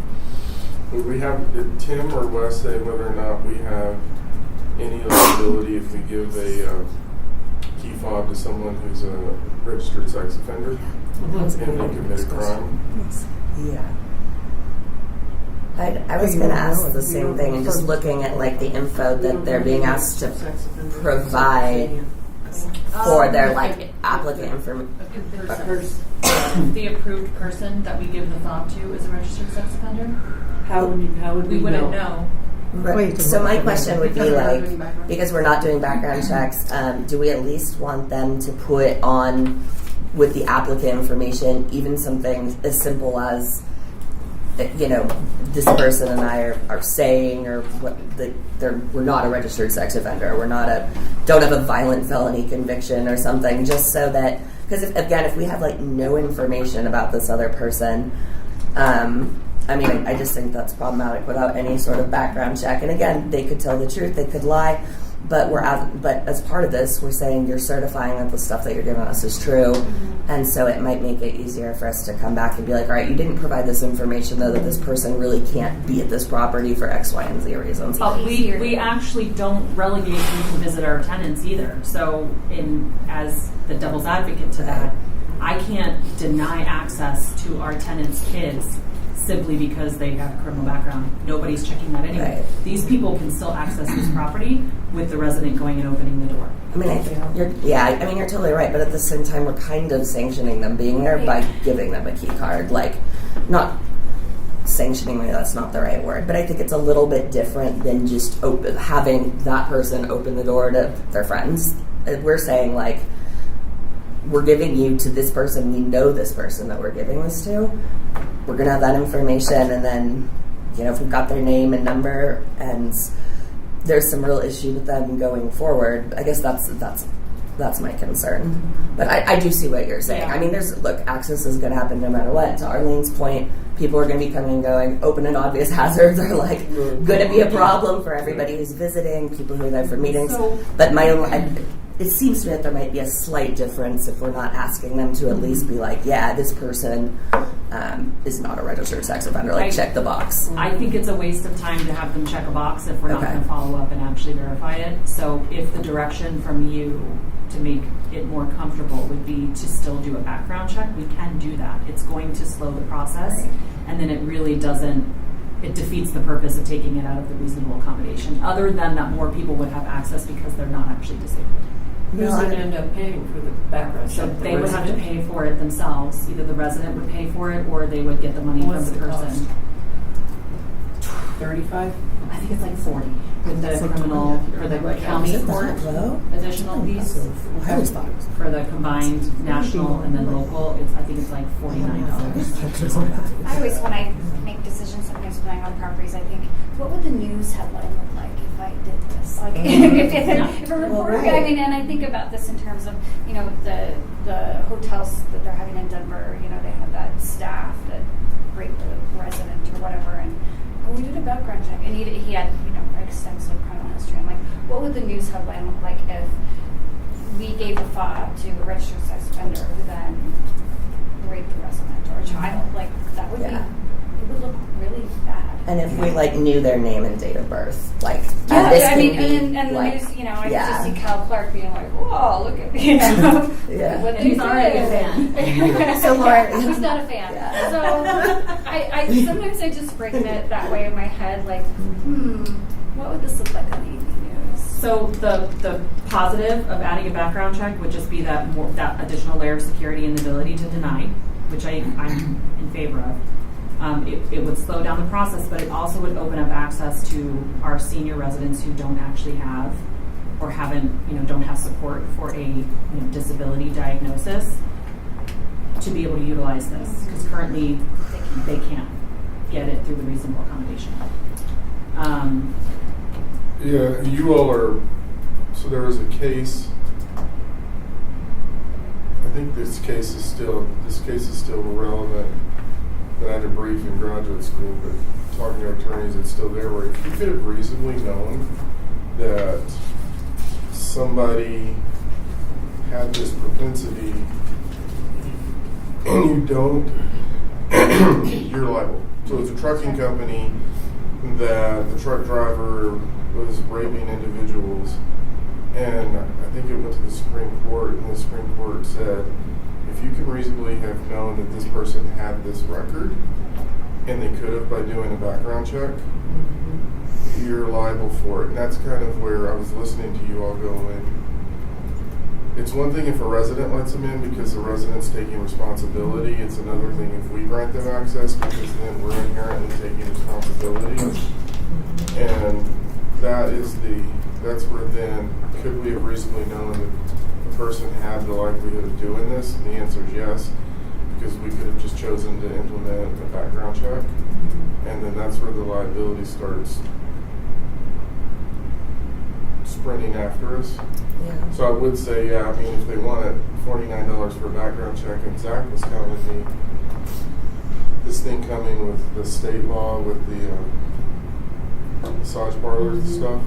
did Tim or Wes say whether or not we have any liability if we give a key fob to someone who's a registered sex offender and they commit a crime? Yeah. I was going to ask the same thing, and just looking at the info that they're being asked to provide for their applicant information. The approved person that we give the fob to is a registered sex offender. How would we wouldn't know. Right. So my question would be because we're not doing background checks, do we at least want them to put on with the applicant information even something as simple as this person and I are saying, or we're not a registered sex offender, don't have a violent felony conviction or something, just so that, because if we have like no information about this other person, I just think that's problematic without any sort of background check. And again, they could tell the truth, they could lie, but as part of this, we're saying you're certifying that the stuff that you're giving us is true, and so it might make it easier for us to come back and be like, all right, you didn't provide this information though that this person really can't be at this property for X, Y, and Z reasons. We actually don't relegate who can visit our tenants either. So, as the devil's advocate to that, I can't deny access to our tenants' kids simply because they have a criminal background. Nobody's checking that anyway. Right. These people can still access this property with the resident going and opening the door. You're totally right, but at the same time, we're kind of sanctioning them being there by giving them a key card. Like, not sanctioning, maybe that's not the right word, but I think it's a little bit different than just having that person open the door to their friends. We're saying, like, we're giving you to this person, we know this person that we're giving this to. We're going to have that information, and then, if we've got their name and number and there's some real issue with them going forward, I guess that's my concern. But I do see what you're saying. Yeah. Access is going to happen no matter what. To Arlene's point, people are going to be coming and going. Open and obvious hazards are going to be a problem for everybody who's visiting, people who are there for meetings. But it seems to me that there might be a slight difference if we're not asking them to at least be like, yeah, this person is not a registered sex offender. Check the box. I think it's a waste of time to have them check a box if we're not Okay. going to follow up and actually verify it. So if the direction from you to make it more comfortable would be to still do a background check, we can do that. It's going to slow the process, Right. and then it defeats the purpose of taking it out of the reasonable accommodation, other than that more people would have access because they're not actually disabled. Who's going to end up paying for the background So check? they would have to pay for it themselves. Either the resident would pay for it, or they would get the money What's from the the person. cost? 35? I think it's like 40 with the criminal for the county Is it court that low? additional piece I always thought it was for the combined national and then local. I think it's like $49. I always, when I make decisions, sometimes when I own properties, I think, what would the news headline look like if I did this? Like, if a reporter, and I think about this in terms of, the hotels that they're having in Denver, they have that staff that raped the resident or whatever, and we did a background check, and he had, extensive criminal history. I'm like, what would the news headline look like if we gave a fob to a registered sex offender who then raped a resident or a child? Like, that would Yeah. it would look really bad. And if we knew their name and date of birth, Yeah, this and can be, the news, I could just see Cal Clark being like, "Whoa, look at Yeah. what He's they already do." a fan. So Laura, He's not a fan. Yeah. So I sometimes I just frame it that way in my head, like, what would this look like on the evening news? So the positive of adding a background check would just be that additional layer of security and the ability to deny, which I'm in favor of. It would slow down the process, but it also would open up access to our senior residents who don't actually have or don't have support for a disability diagnosis to be able to utilize this, because currently they can't get it through the reasonable accommodation. Yeah, you all are, so there was a case, I think this case is still relevant, that I had to brief in graduate school, but talking to attorneys, it's still there, where if you could have reasonably known that somebody had this propensity and you don't, you're liable. So it's a trucking company that the truck driver was raping individuals, and I think it went to the Supreme Court, and the Supreme Court said, if you can reasonably have known that this person had this record, and they could have by doing a background check, you're liable for it. And that's kind of where I was listening to you all go in. It's one thing if a resident lets them in because the resident's taking responsibility. It's another thing if we grant them access, because then we're inherently taking responsibility. And that's where then, could we have reasonably known that the person had the likelihood of doing this? And the answer is yes. because we could have just chosen to implement a background check, and then that's where the liability starts sprinting after us. Yeah. So I would say, yeah, I mean, if they wanted $49 for a background check, and Zach was telling me this thing coming with the state law with the massage parlors and stuff,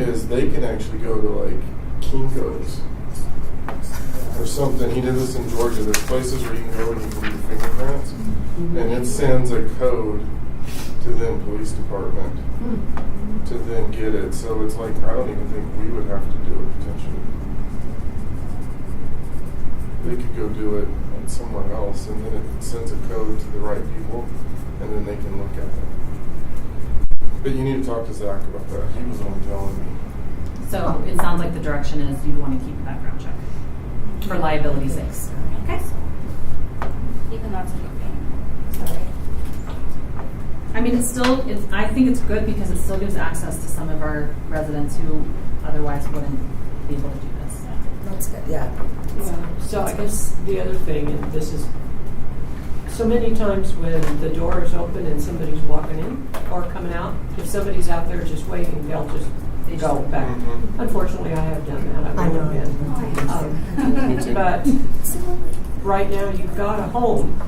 is they can actually go to like Kinko's or something. He did this in Georgia. There's places where you can go and you can do your fingerprints, and it sends a code to the police department to then get it. So it's like, I don't even think we would have to do it potentially. They could go do it somewhere else, and then it sends a code to the right people, and then they can look at it. But you need to talk to Zach about that. He was the one telling me. So it sounds like the direction is you'd want to keep a background check for liability sakes. Okay. Even though it's a new thing. Sorry. I mean, I think it's good because it still gives access to some of our residents who otherwise wouldn't be able to do this. That's good. Yeah. Yeah, so I guess the other thing, and this is, so many times when the door is open and somebody's walking in or coming out, if somebody's out there just waiting, they'll just go back. Mm-hmm. Unfortunately, I have done that. I know. Me too. But right now, you've got a home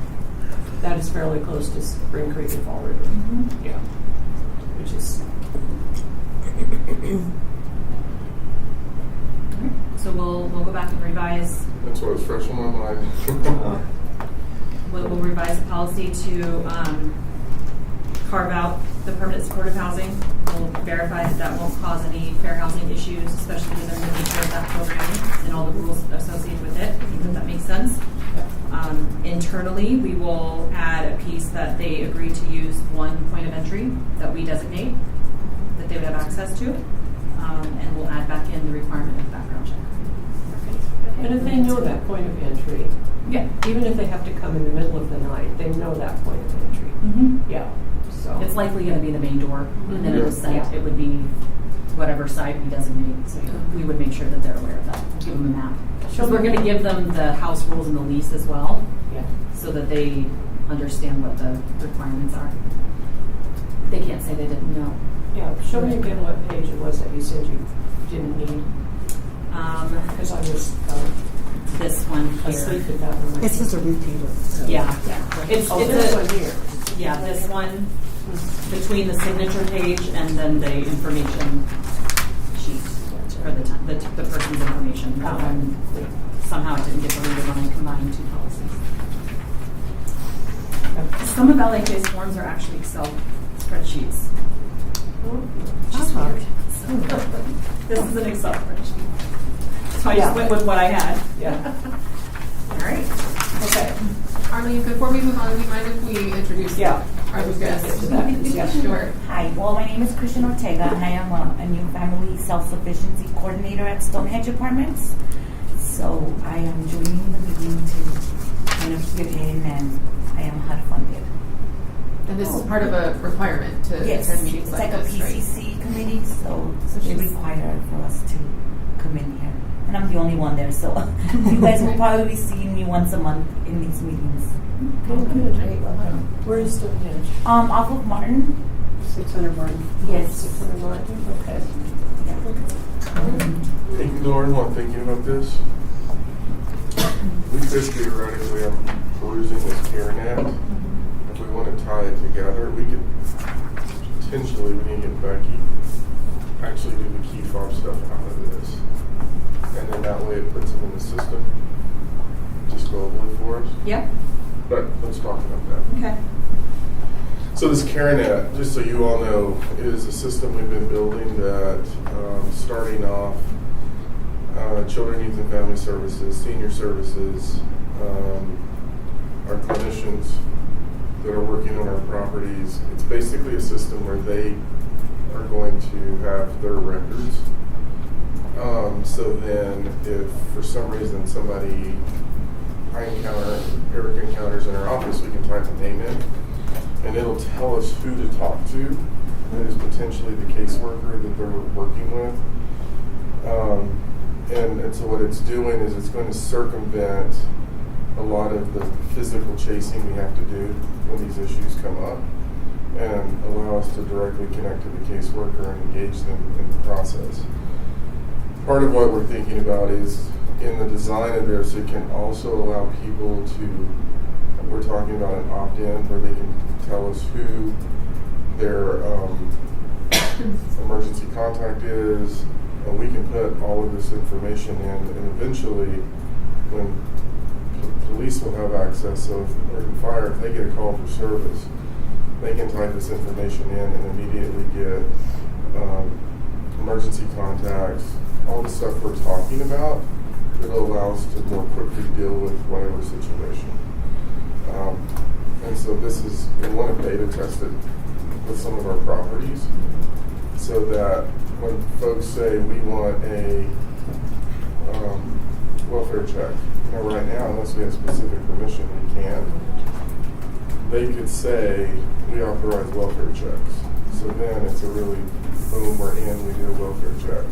that is fairly close to Spring Creek and Fall River. Yeah, which is So we'll go back and revise. That's what was fresh on my mind. We'll revise the policy to carve out the permanent supportive housing. We'll verify that that won't cause any fair housing issues, especially given the nature of that program and all the rules associated with it. I think that makes sense. Internally, we will add a piece that they agree to use one point of entry that we designate that they would have access to, and we'll add back in the requirement of background check. And if they know that point of entry, Yeah. even if they have to come in the middle of the night, they know that point of entry. Mm-hmm. Yeah. So It's likely going to be the main door, and then in the site, Yeah. it would be whatever side we designate. So we would make sure that they're aware of that. Give them a map. Because we're going to give them the house rules and the lease as well, yeah. so that they understand what the requirements are. They can't say they didn't know. Yeah. Show me again what page it was that you said you didn't need, because I was This one asleep here. at that one. It's just a repeater. So. Yeah. It's This a, one here. yeah, this one between the signature page and then the information sheet for the person's information. That one, somehow it didn't get deleted when I combined two policies. Some of LHA's forms are actually Excel spreadsheets. Just weird. This is an Excel spreadsheet. So I just went with what I had. Yeah. All right. Okay. Arlene, before we move on, do you mind if we introduce Yeah. our I was gonna guest? get to that. Yeah. Sure. Hi, well, my name is Christian Ortega, and I am a new family self-sufficiency coordinator at Stonehenge Apartments. So I am joining the meeting to kind of get in, and I am HUD funded. And this is part of a requirement to attend meetings it's like like a this, right? PCC committee, so they she's- require for us to come in here. And I'm the only one there, so you guys will probably be seeing me once a month in these meetings. Oh, good. Great. Welcome. Where is Stonehenge? Off of Martin. 600 Martin. Yes. 600 Martin? Okay. Hey, Lauren, while thinking about this, we could theoretically, I'm perusing this CareNet. If we want to tie it together, we could potentially, we need to get Becky, actually do the key fob stuff out of this. And then that way it puts them in the system, just globally for us. Yep. But let's talk about that. Okay. So this CareNet, just so you all know, is a system we've been building that, starting off, Children, Youth and Family Services, Senior Services, our clinicians that are working on our properties. It's basically a system where they are going to have their records. So then if for some reason somebody Eric encounters in our office, we can type a name in, and it'll tell us who to talk to that is potentially the caseworker that they're working with. And so what it's doing is it's going to circumvent a lot of the physical chasing we have to do when these issues come up, and allow us to directly connect to the caseworker and engage them in the process. Part of what we're thinking about is in the design of this, it can also allow people to, we're talking about an opt-in where they can tell us who their emergency contact is, and we can put all of this information in, and eventually when police will have access, so if fire, if they get a call for service, they can type this information in and immediately get emergency contacts, all the stuff we're talking about. It'll allow us to more quickly deal with whatever situation. And so this is, we want to beta test it with some of our properties so that when folks say we want a welfare check, right now, unless we have specific permission, we can't. They could say, we authorize welfare checks. So then it's a really, boom, we're in, we do a welfare check,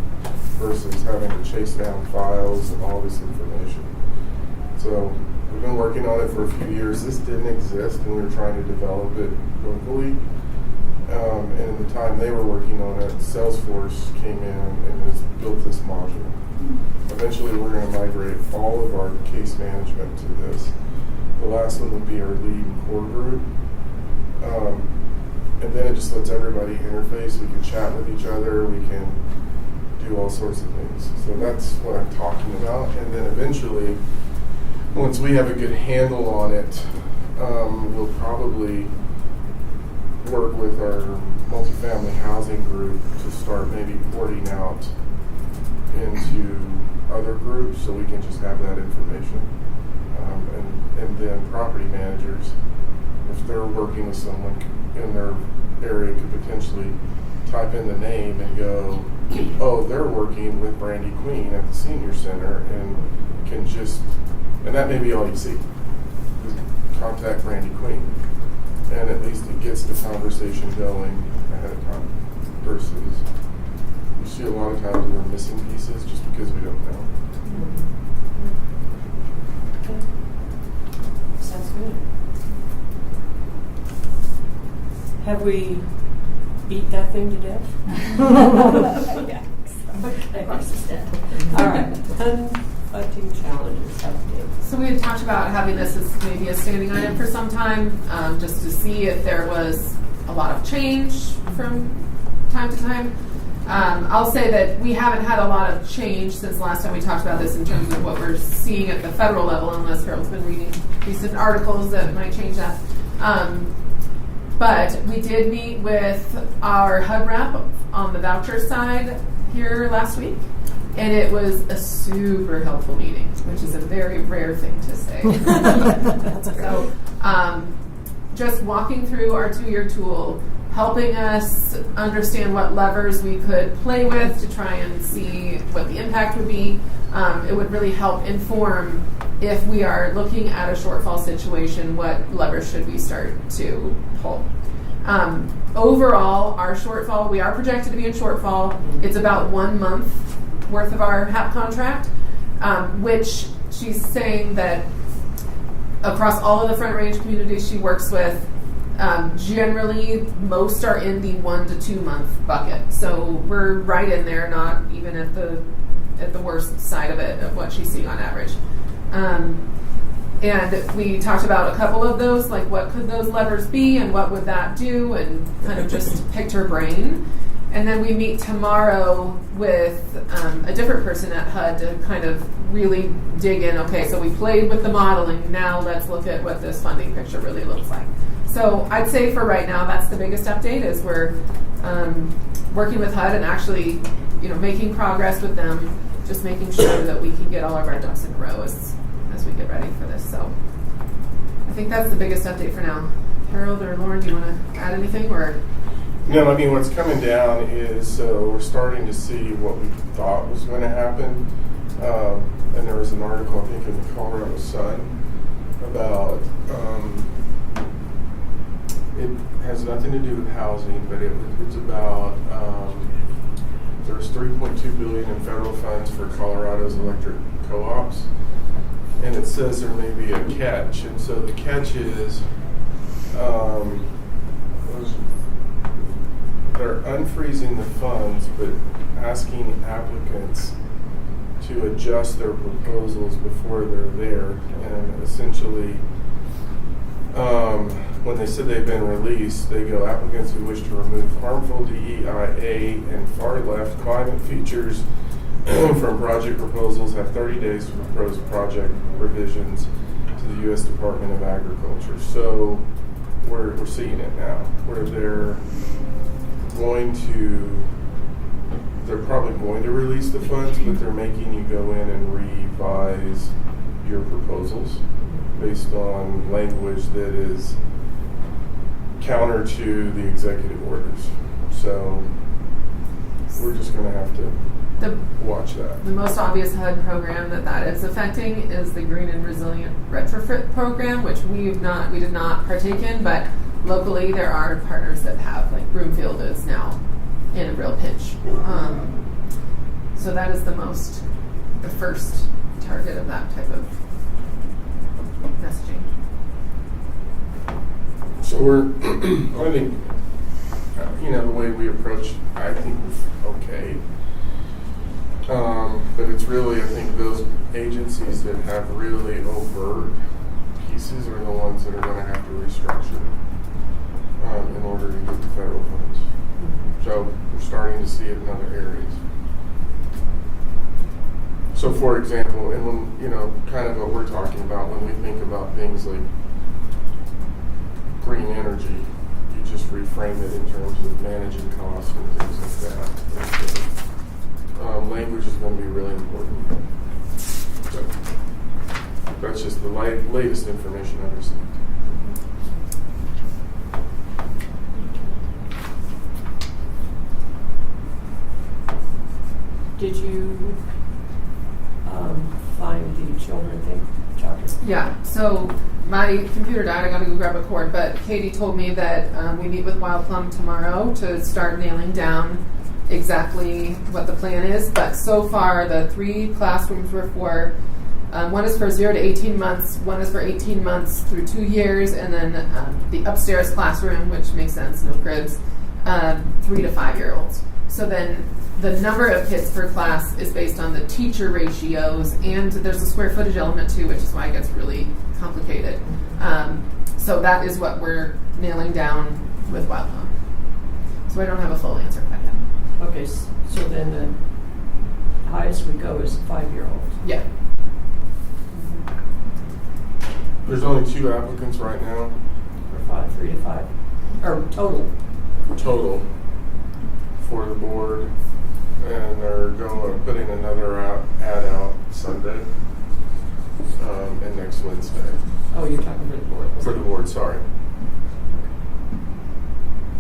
versus having to chase down files and all this information. So we've been working on it for a few years. This didn't exist, and we were trying to develop it locally. And in the time they were working on it, Salesforce came in and has built this module. Eventually, we're going to migrate all of our case management to this. The last one would be our lead and core group. And then it just lets everybody interface. We can chat with each other. We can do all sorts of things. So that's what I'm talking about. And then eventually, once we have a good handle on it, we'll probably work with our multifamily housing group to start maybe porting out into other groups so we can just have that information. And then property managers, if they're working with someone in their area, could potentially type in the name and go, oh, they're working with Brandy Queen at the senior center, and can just, and that may be all you see, is contact Brandy Queen. And at least it gets the conversation going ahead of time, versus you see a lot of times we're missing pieces just because we don't know. Okay. Sounds good. Have we beat that thing to death? Yeah. Okay. All right. Unfunding challenges update. So we had talked about having this as maybe a standing item for some time, just to see if there was a lot of change from time to time. I'll say that we haven't had a lot of change since last time we talked about this in terms of what we're seeing at the federal level, unless Harold's been reading recent articles that might change that. But we did meet with our HUD rep on the voucher side here last week, and it was a super helpful meeting, which is a very rare thing to say. That's great. So just walking through our 2-year tool, helping us understand what levers we could play with to try and see what the impact would be. It would really help inform, if we are looking at a shortfall situation, what levers should we start to pull. Overall, our shortfall, we are projected to be in shortfall. It's about 1 month worth of our HAP contract, which she's saying that across all of the Front Range communities she works with, generally most are in the 1 to 2 month bucket. So we're right in there, not even at the worst side of it, of what she's seeing on average. And we talked about a couple of those, like what could those levers be and what would that do, and kind of just picked her brain. And then we meet tomorrow with a different person at HUD to kind of really dig in. Okay, so we played with the modeling. Now let's look at what this funding picture really looks like. So I'd say for right now, that's the biggest update, is we're working with HUD and actually, making progress with them, just making sure that we can get all of our ducks in a row as we get ready for this. So I think that's the biggest update for now. Harold or Lauren, do you want to add anything? Or No, I mean, what's coming down is we're starting to see what we thought was going to happen. And there was an article, I think, in the Colorado Sun about, it has nothing to do with housing, but it's about, there's $3.2 billion in federal funds for Colorado's electric co-ops. and it says there may be a catch. And so the catch is they're unfreezing the funds, but asking applicants to adjust their proposals before they're there. And essentially, when they said they've been released, they go, applicants who wish to remove harmful DEIA and far left climate features from project proposals have 30 days to propose project revisions to the U.S. Department of Agriculture. So we're seeing it now, where they're probably going to release the funds, but they're making you go in and revise your proposals based on language that is counter to the executive orders. So we're just going to have to watch that. The most obvious HUD program that is affecting is the Green and Resilient Retrofit Program, which we did not partake in, but locally there are partners that have, like Broomfield is now in a real pinch. So that is the first target of that type of messaging. So I think, the way we approach, I think was okay. But it's really, I think those agencies that have really overt pieces are the ones that are going to have to restructure in order to get the federal funds. So we're starting to see it in other areas. So for example, and when, kind of what we're talking about when we think about things like green energy, you just reframe it in terms of managing costs and things like that. Language is going to be really important. So that's just the latest information I've received. Did you find the children thing, chapter? Yeah, so my computer died, I gotta go grab a cord, but Katie told me that we meet with Wild Plum tomorrow to start nailing down exactly what the plan is. But so far, the 3 classrooms were for, one is for 0 to 18 months, one is for 18 months through 2 years, and then the upstairs classroom, which makes sense, no cribs, 3 to 5-year-olds. So then the number of kids per class is based on the teacher ratios, and there's a square footage element too, which is why it gets really complicated. So that is what we're nailing down with Wild Plum. So I don't have a full answer for that yet. Okay, so then the highest we go is 5-year-old. Yeah. There's only 2 applicants right now. For 3 to 5, or total for the board, and they're putting another ad out Sunday and next Wednesday. Oh, you're talking for the board. For the board, sorry.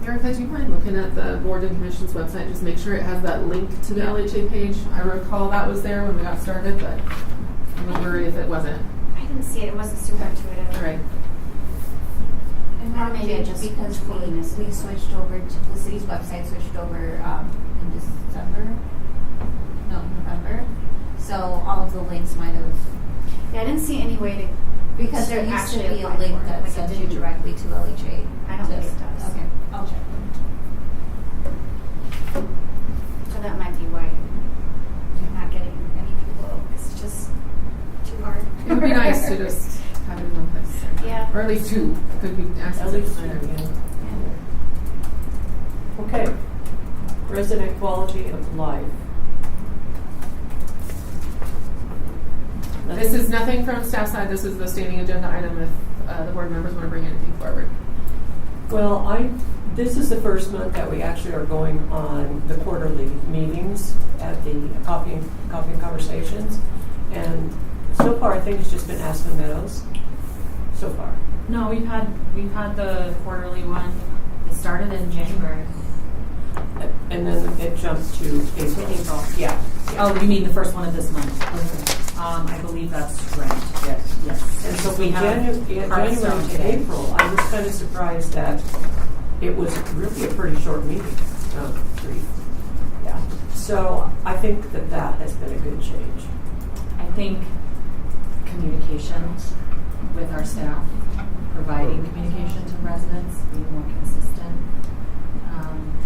Erica, do you mind looking at the board and commission's website? Just make sure it has that link to the LHA page. I recall that was there when we got started, but I'm not worried if it wasn't. I didn't see it. It wasn't super intuitive. All right. And Or maybe it just because totally missed we it. switched over to the city's website, switched over in November. So all of the links might have, Yeah, I didn't see any way to. because there to used to actually be a apply link for it, that like a sends you digital. directly to LHA. I don't think it does. Okay, I'll check. So that might be why you're not getting any people. It's just too hard. It would be nice to just have it in one place. Yeah. Or at least 2 could be accessed At least at the time. Okay. Resident quality of life. This is nothing from staff side. This is the standing agenda item if the board members want to bring anything forward. Well, this is the first month that we actually are going on the quarterly meetings at the Coffee and Conversations. And so far, I think it's just been Aspen Meadows. So far. No, we've had the quarterly one. It started in January. And then it jumped to April. Yeah. Oh, you mean the first one of this month? I believe that's right. Yes. And so we from have January Hearthstone to today. April, I was kind of surprised that it was really a pretty short meeting. 3. Yeah. So I think that has been a good change. I think communication with our staff, providing communication to residents, being more consistent,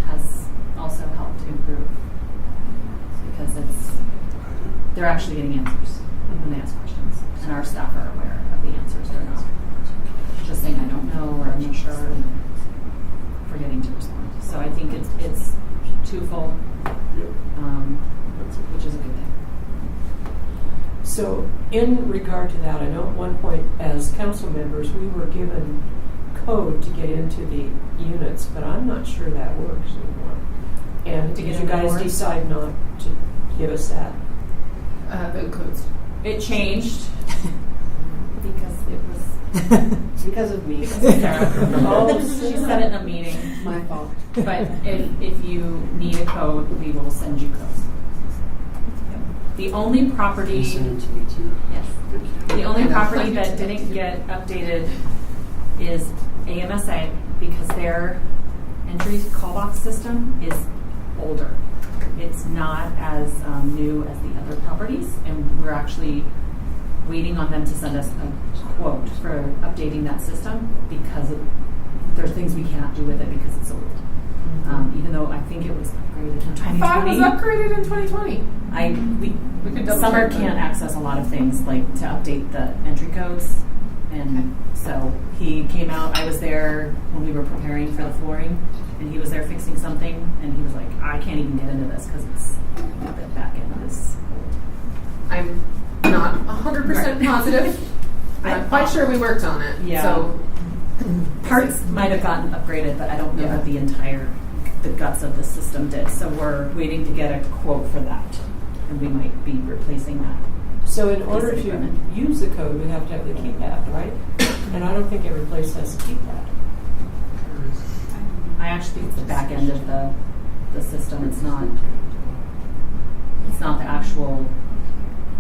has also helped improve because they're actually getting answers when they ask questions, and our staff are aware of the answers. They're not just saying I don't know or I'm not sure and forgetting to respond. So I think it's twofold, which is a good thing. So in regard to that, I know at one point as council members, we were given code to get into the units, but I'm not sure that works anymore. And To did get you guys indoors? decide not to give us that? The codes. It changed because it was Because of me. because of Sarah. Oh, she said it in a meeting. My fault. But if you need a code, we will send you codes. The only property, You send it to me too. yes, the only property that didn't get updated is AMSA because their entry call box system is older. It's not as new as the other properties, and we're actually waiting on them to send us a quote for updating that system because there's things we cannot do with it because it's old. Even though I think it was upgraded in 2020. I thought it was upgraded in 2020. We could double Summer check that. can't access a lot of things like to update the entry codes, and so he came out. I was there when we were preparing for the flooring, and he was there fixing something, and he was like, "I can't even get into this because it's the back end is old." I'm not 100% positive. I'm quite sure we worked on it. Yeah. So Parts might have gotten upgraded, but I don't know Yeah. that the guts of the system did. So we're waiting to get a quote for that, and we might be replacing that. So in order Piece of to equipment. use the code, we have to have the keypad, right? And I don't think every place has a keypad. I actually think it's the back end of the system. It's not the actual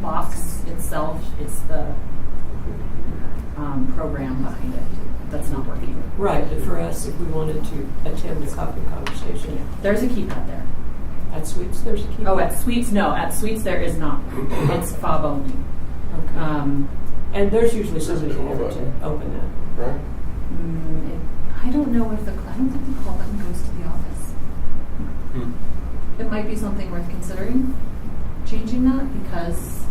box itself. It's the program behind it that's not working. Right, but for us, if we wanted to attend a coffee conversation There's a keypad there. at Suites, there's a keypad. Oh, at Suites, no. At Suites, there is not. It's fob only. Okay. And there's usually somebody There's a there call to button. open that. Right? I don't know if I don't think the call button goes to the office. It might be something worth considering changing that because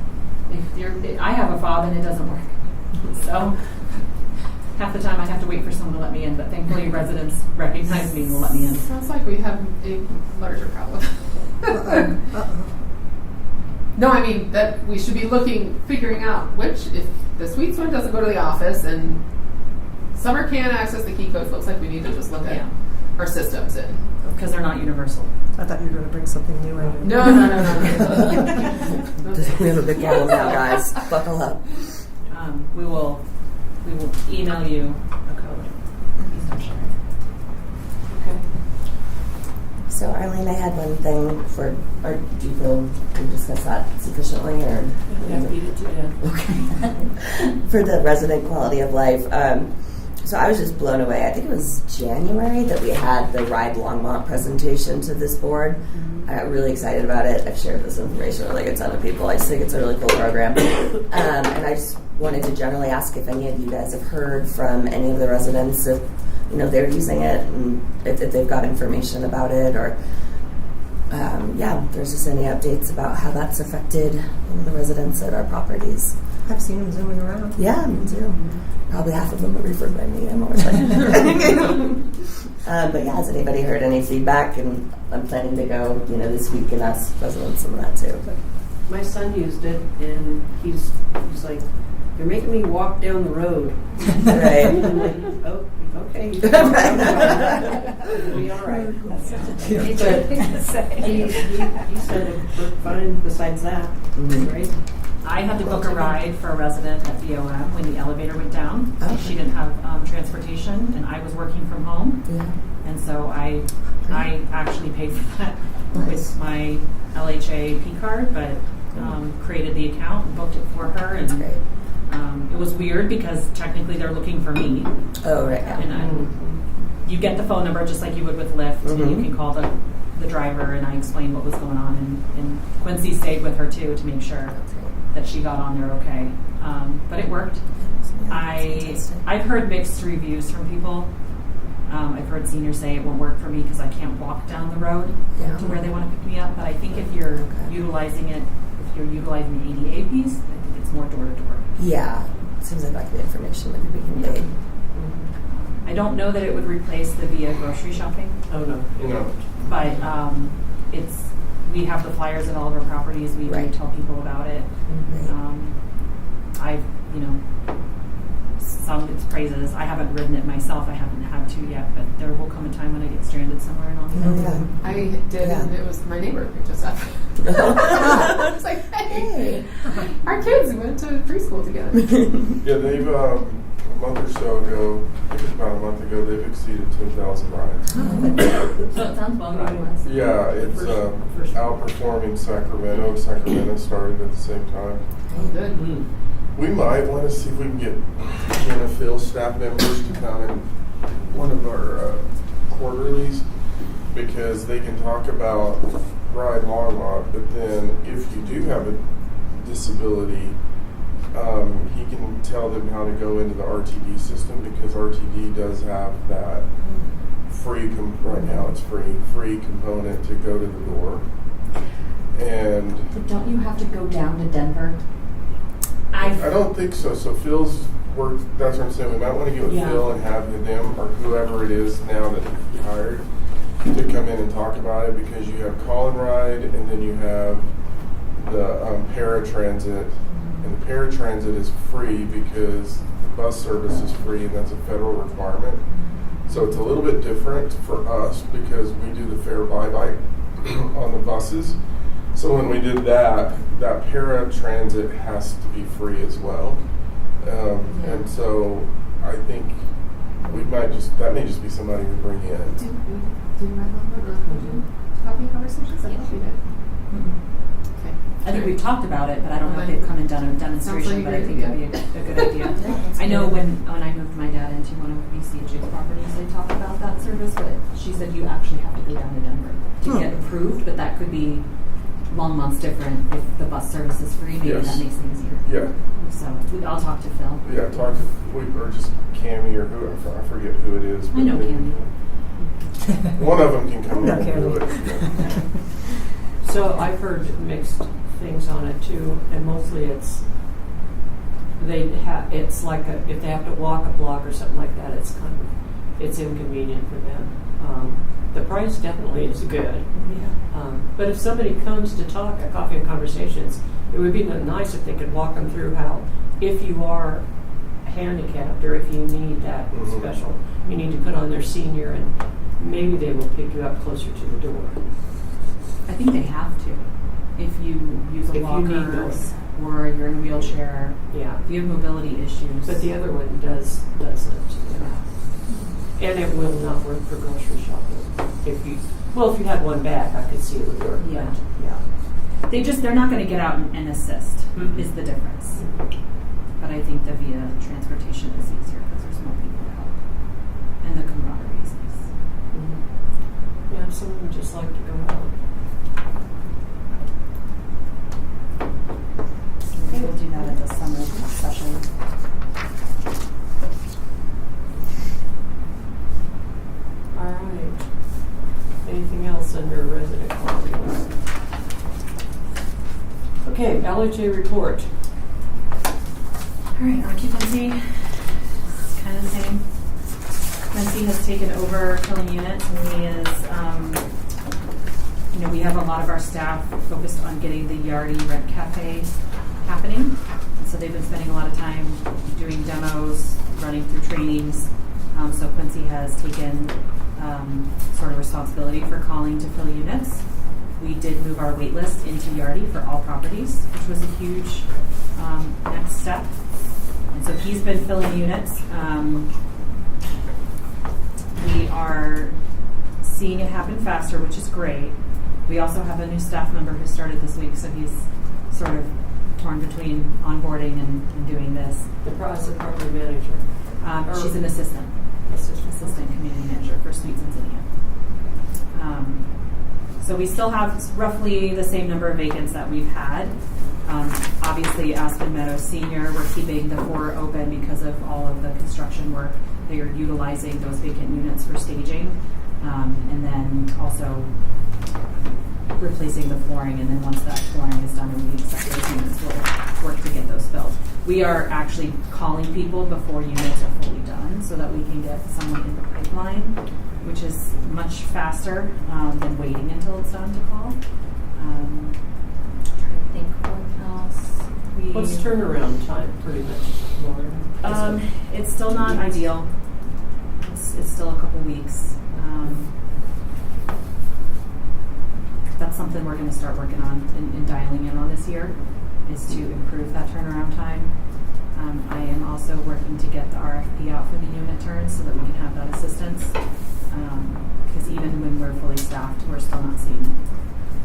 I have a fob and it doesn't work. So half the time I have to wait for someone to let me in, but thankfully residents recognize me and will let me in. sounds like we have a larger problem. No, I mean that we should be figuring out which, if the Suites one doesn't go to the office and Summer can't access the key codes, looks like we need to just look at Yeah. our systems and. Because they're not universal. I thought you were going to bring something new in. No. We have a big problem now, guys. Buckle up. We will email you a code. Please don't share it. Okay. So, Arlene, I had one thing or do you feel we discussed that sufficiently, or? Yeah, beat it to death. Okay. For the resident quality of life. So I was just blown away. I think it was January that we had the Ride Longmont presentation to this board. I got really excited about it. I've shared this information with like a ton of people. I just think it's a really cool program. And I just wanted to generally ask if any of you guys have heard from any of the residents if they're using it and if they've got information about it, or if there's just any updates about how that's affected the residents at our properties. I've seen them zooming around. Yeah, me too. Probably half of them are referred by me. I'm always like, but yeah, has anybody heard any feedback? And I'm planning to go, this week and ask residents some of that too. But My son used it, and he's like, "You're making me walk down the road." right. I'm like, "Oh, okay." It'll be all right. He said it worked fine besides that, right? I had to book a ride for a resident at BOM when the elevator went down. Okay. She didn't have transportation, and I was working from home, Yeah. and so I actually paid for that with my LHAAB card, but created the account and booked it for her. And That's great. it was weird because technically they're looking for me, Oh, right. Yeah. and you get the phone number just like you would with Lyft, and you can call the driver, and I explained what was going on, and Quincy stayed with her too to make sure that she got on there okay. but it worked. I've heard mixed reviews from people. I've heard seniors say it won't work for me because I can't walk down the road Yeah. to where they want to pick me up. But I think if you're utilizing it, if you're utilizing the ADA piece, I think it's more door to door. Yeah, seems like that could be information that could be conveyed. I don't know that it would replace the via grocery shopping, Oh, no. No. but we have the flyers at all of our properties. We Right. tell people about it. I've sung its praises. I haven't ridden it myself. I haven't had to yet, but there will come a time when I get stranded somewhere and I'll be able to. I did, and it was my neighbor who picked us up. I was like, hey, our kids went to preschool together. Yeah, they've, a month or so ago, I think it was about a month ago, they've exceeded 10,000 rides. So it sounds well. Yeah, it's outperforming Sacramento. Sacramento started at the same time. Oh, good. We might want to see if we can get Ken and Phil staff members to come in one of our quarterlies, because they can talk about Ride Longmont, but then if you do have a disability, he can tell them how to go into the RTD system, because RTD does have that free, right now it's free component to go to the door. And But don't you have to go down to Denver? I don't think so. So Phil's work, that's what I'm saying. We might want to get with Yeah. Phil and have them, or whoever it is now that he hired, to come in and talk about it, because you have call and ride, and then you have the paratransit. And the paratransit is free because the bus service is free, and that's a federal requirement. So it's a little bit different for us because we do the fare bye-bye on the buses. So when we did that paratransit has to be free as well. And so I think that may just be somebody we bring in. Did Red Longmont have any conversations? I thought we did. Okay. I think we've talked about it, but I don't know if they've come and done a demonstration, but I think it'd be a good idea. I know when I moved my dad into one of BCH's properties, they talked about that service, but she said you actually have to go down to Denver to get approved, but that could be Longmont's different. If the bus service is free, maybe that makes it easier. Yeah. So I'll talk to Phil. Yeah, or just Cammy or who, I forget who it is. I know Cammy. One of them can come in I know and do it. Cammy. Yeah. So I've heard mixed things on it too, and mostly it's like if they have to walk a block or something like that, it's inconvenient for them. The price definitely is good. But if somebody comes to talk at Coffee and Conversations, it would be nice if they could walk them through how, if you are handicapped or if you need that special, you need to put on their senior, and maybe they will pick you up closer to the door. I think they have to. If you use a If you walker need those. or you're in a wheelchair, Yeah. if you have mobility issues. But the other one doesn't. And it will not work for grocery shopping. If you had one back, I could see it would work. Yeah. But, yeah. They're not going to get out and assist Mhm. is the difference. But I think the via transportation is easier because there's more people to help. And the camaraderie is nice. Yeah, some of them just like to go out. Okay, we'll do that at the summer session. All right. Anything else under resident comments? Okay, LHA report. All right, occupancy is kind of the same. Quincy has taken over filling units, and he is, we have a lot of our staff focused on getting the Yardy Rent Cafe happening. And so they've been spending a lot of time doing demos, running through trainings. So Quincy has taken sort of responsibility for calling to fill units. We did move our wait list into Yardy for all properties, which was a huge next step. And so he's been filling units. We are seeing it happen faster, which is great. We also have a new staff member who started this week, so he's sort of torn between onboarding and doing this. The process property manager. She's an assistant community manager for Suites and Zinnia. So we still have roughly the same number of vacants that we've had. Obviously, Aspen Meadows Senior, we're keeping the 4 open because of all of the construction work. They are utilizing those vacant units for staging, and then also replacing the flooring. And then once that flooring is done and we accept those units, we'll work to get those filled. We are actually calling people before units are fully done so that we can get someone in the pipeline, which is much faster than waiting until it's done to call. Trying to think what else. What's turnaround time, pretty much, Lauren? It's still not ideal. It's still a couple weeks. That's something we're going to start working on and dialing in on this year, is to improve that turnaround time. I am also working to get the RFP out for the unit turns so that we can have that assistance. Because even when we're fully staffed, we're still not seeing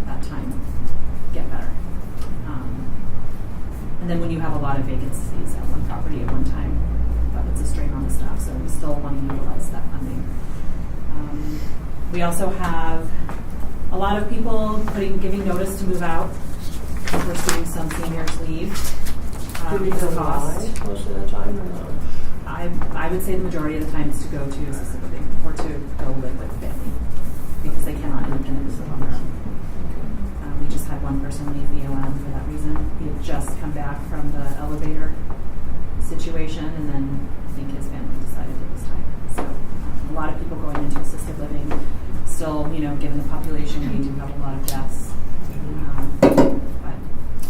that time get better. And then when you have a lot of vacancies at one property at one time, that puts a strain on the staff. So we still want to utilize that funding. We also have a lot of people giving notice to move out. We're seeing some seniors leave. Do you know why most of the time or not? I would say the majority of the time is to go to assisted living or to go live with family because they cannot independently live on their own. We just had one person leave VOM for that reason. He had just come back from the elevator situation, and then I think his family decided it was time. So a lot of people going into assisted living. Still, given the population, we do have a lot of deaths. But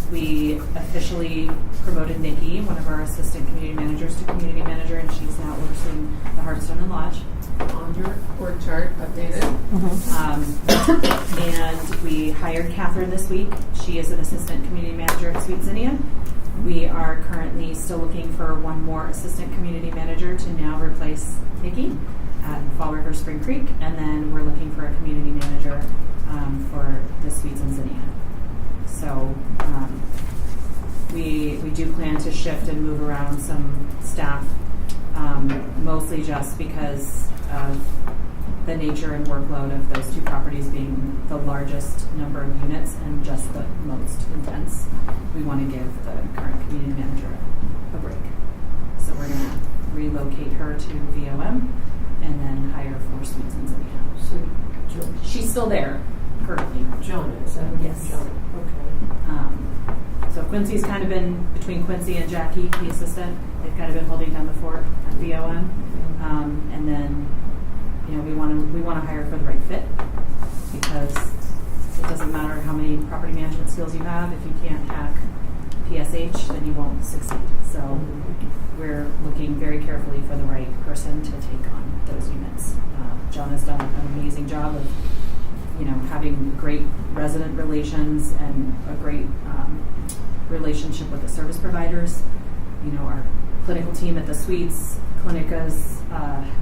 we officially promoted Nikki, one of our assistant community managers, to community manager, and she's now overseeing the Hearthstone and Lodge. On your org chart updated. And we hired Catherine this week. She is an assistant community manager at Sweet Zinnia. We are currently still looking for one more assistant community manager to now replace Nikki at Fall River Spring Creek, and then we're looking for a community manager for the Suites in Zinnia. So we do plan to shift and move around some staff, mostly just because of the nature and workload of those 2 properties being the largest number of units and just the most intense. We want to give the current community manager a break. So we're going to relocate her to VOM and then hire 4 suites in Zinnia. So, She's still there currently. John, is that? Yes. John, okay. So Quincy's kind of been between Quincy and Jackie, the assistant. They've kind of been holding down the fort at VOM. And then, we want to hire for the right fit, because it doesn't matter how many property management skills you have. If you can't hack PSH, then you won't succeed. So we're looking very carefully for the right person to take on those units. John has done an amazing job of, having great resident relations and a great relationship with the service providers. Our clinical team at the Suites, Clinica's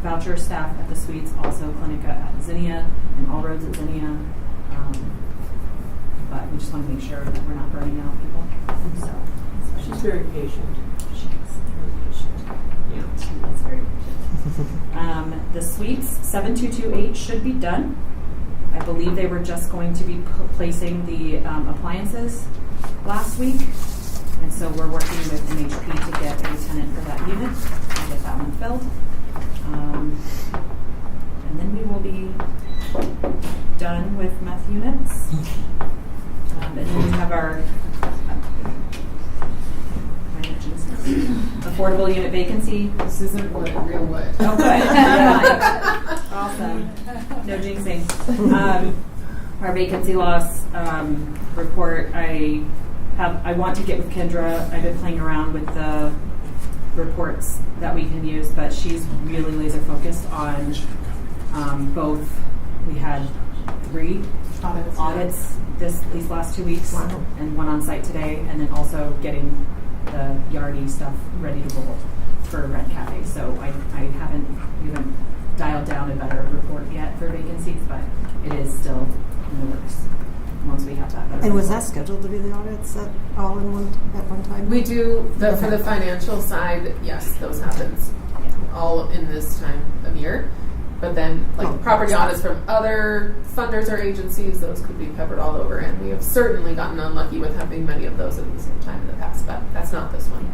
voucher staff at the Suites, also Clinica at Zinnia and All Roads at Zinnia. But we just want to make sure that we're not burning out people. So She's very patient. she is very patient. Yeah, she is very patient. The Suites 7228 should be done. I believe they were just going to be placing the appliances last week. And so we're working with MHP to get a tenant for that unit and get that one filled. And then we will be done with meth units. And then we have our affordable unit vacancy. This isn't wood, real wood. Oh, good. Yeah. Awesome. No jinxing. Our vacancy loss report, I want to get with Kendra. I've been playing around with the reports that we can use, but she's really laser focused on both. We had 3 audits these last 2 weeks, and one on site today, and then also getting the Yardy stuff ready to roll for Red Cafe. So we haven't dialed down a better report yet for vacancies, but it is still in the works. Once we have that better. And was that scheduled to be the audits at one time? We do, for the financial side, yes, those happens all in this time of year. But then, like property audits from other funders or agencies, those could be peppered all over. And we have certainly gotten unlucky with having many of those at the same time in the past, but that's not this one.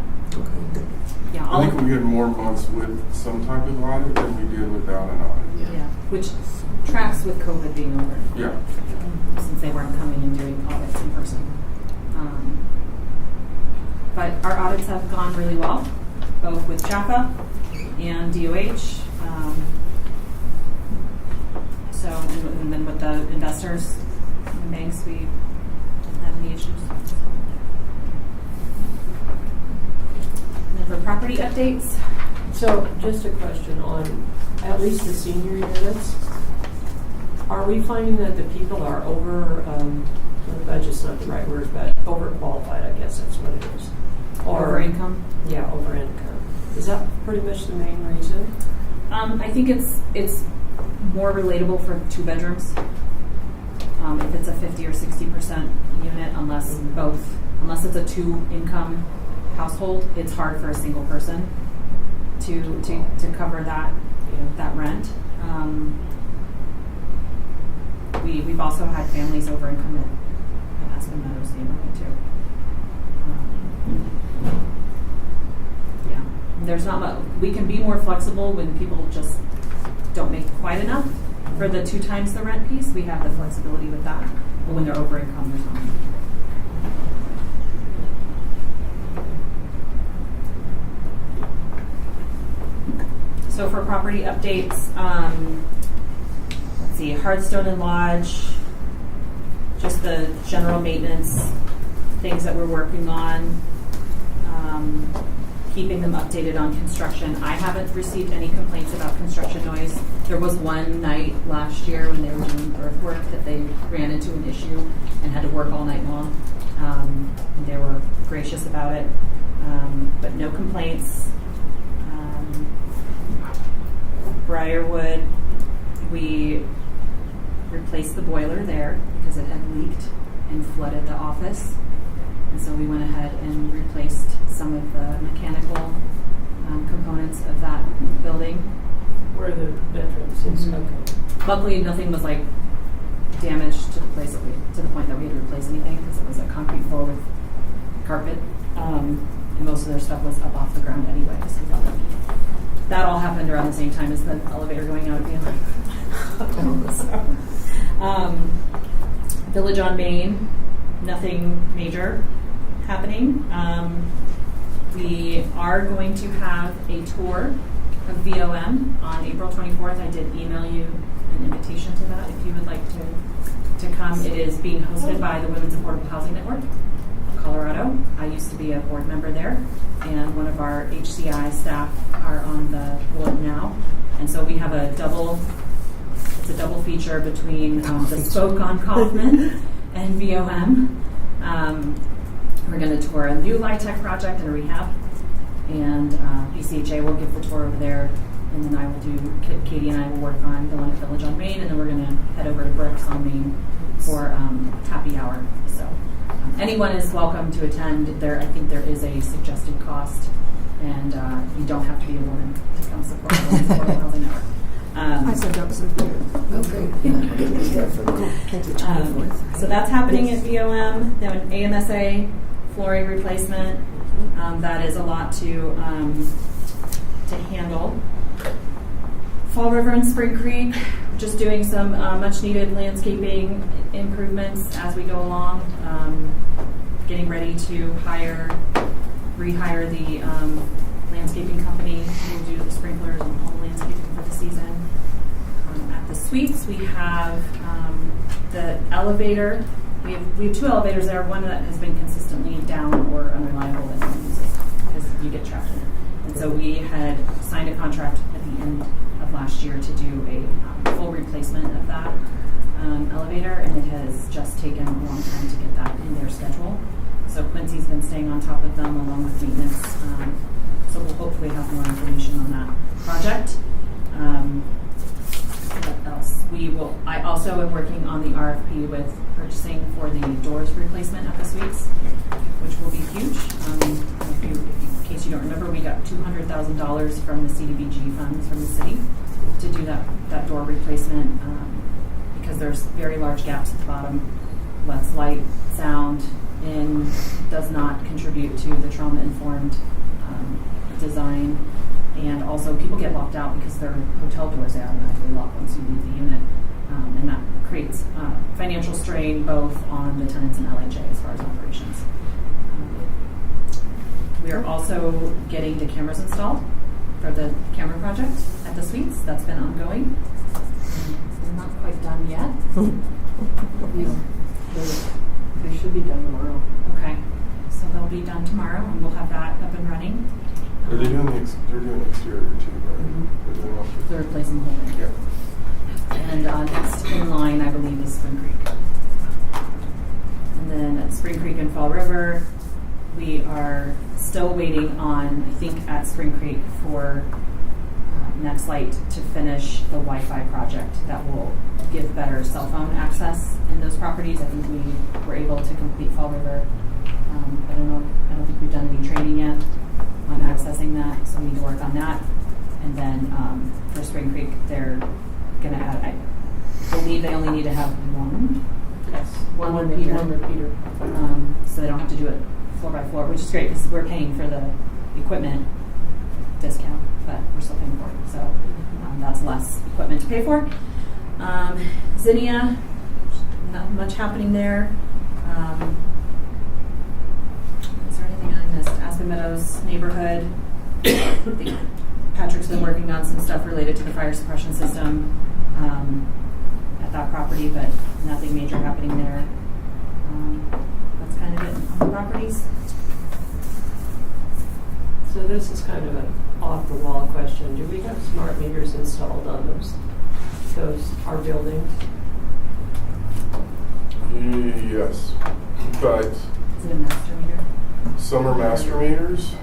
Yeah, I think we had more months with some type of audit than we did without an audit. yeah, which tracks with COVID being over. Yeah. Since they weren't coming and doing audits in person. But our audits have gone really well, both with CHAPA and DOH. And then with the investors and banks, we didn't have any issues. And then for property updates, So just a question on at least the senior units. Are we finding that the people are the budget's not the right word, but overqualified, I guess that's what it is. over income. Yeah, over income. Is that pretty much the main reason? I think it's more relatable for 2 bedrooms. If it's a 50 or 60% unit, unless it's a 2-income household, it's hard for a single person to cover that that rent. We've also had families over income at Aspen Meadows neighborhood too. Yeah, there's not much. We can be more flexible when people just don't make quite enough for the 2 times the rent piece. We have the flexibility with that, but when they're over income, there's not. So for property updates, let's see, Hardstone and Lodge, just the general maintenance things that we're working on, keeping them updated on construction. I haven't received any complaints about construction noise. There was one night last year when they were doing earthwork that they ran into an issue and had to work all night long. And they were gracious about it, but no complaints. Briarwood, we replaced the boiler there because it had leaked and flooded the office. And so we went ahead and replaced some of the mechanical components of that building. Where the veterans is. Okay. Luckily, nothing was like damaged to the place to the point that we had to replace anything because it was a concrete floor with carpet. And most of their stuff was up off the ground anyway, so we got lucky. That all happened around the same time as the elevator going out again. Village on Main, nothing major happening. We are going to have a tour of VOM on April 24th. I did email you an invitation to that if you would like to come. It is being hosted by the Women's Affordable Housing Network of Colorado. I used to be a board member there, and one of our HCI staff are on the board now. And so we have it's a double feature between the Spoke on Kaufman and VOM. We're going to tour a new LIHTC project and a rehab, and BCHA will give the tour over there, and then I will do, Katie and I will work on the one at Village on Main, and then we're going to head over to Brooks on Main for happy hour. So anyone is welcome to attend. I think there is a suggested cost, and you don't have to be a woman to come support the Women's Affordable Housing Network. I said that was good. Okay. Yeah. So that's happening at VOM. Then AMSA flooring replacement. That is a lot to handle. Fall River and Spring Creek, just doing some much needed landscaping improvements as we go along. Getting ready to rehire the landscaping company who will do the sprinklers and all the landscaping for the season. At the suites, we have the elevator. We have 2 elevators there. One that has been consistently down or unreliable that no one uses because you get trapped in it. And so we had signed a contract at the end of last year to do a full replacement of that elevator, and it has just taken a long time to get that in their schedule. So Quincy's been staying on top of them along with maintenance. So we'll hopefully have more information on that project. What else? I also am working on the RFP with purchasing for the doors replacement at the suites, which will be huge. In case you don't remember, we got $200,000 from the CDBG funds from the city to do that door replacement, because there's very large gaps at the bottom. Lets light, sound in, does not contribute to the trauma-informed design. And also people get locked out because their hotel doors, they automatically lock once you leave the unit. And that creates financial strain both on the tenants and LHA as far as operations. We are also getting the cameras installed for the camera project at the suites. That's been ongoing. We're not quite done yet. They should be done tomorrow. Okay, so they'll be done tomorrow, and we'll have that up and running. Are they doing they're doing exterior too, right? They're doing all They're replacing the whole thing. Yeah. And next in line, I believe, is Spring Creek. And then at Spring Creek and Fall River, we are still waiting on, I think, at Spring Creek for Nextlight to finish the Wi-Fi project that will give better cell phone access in those properties. I think we were able to complete Fall River. I don't think we've done any training yet on accessing that, so we need to work on that. And then for Spring Creek, they're going to add, I believe they only need to have one. Yes. One repeater. One repeater. So they don't have to do it floor by floor, which is great because we're paying for the equipment discount, but we're still paying for it. So that's less equipment to pay for. Zinnia, not much happening there. Is there anything I missed? Aspen Meadows neighborhood. I think Patrick's been working on some stuff related to the fire suppression system at that property, but nothing major happening there. That's kind of it on the properties. So this is kind of an off-the-wall question. Do we have smart meters installed on our buildings? Yes, but Is it a master meter? some are master meters.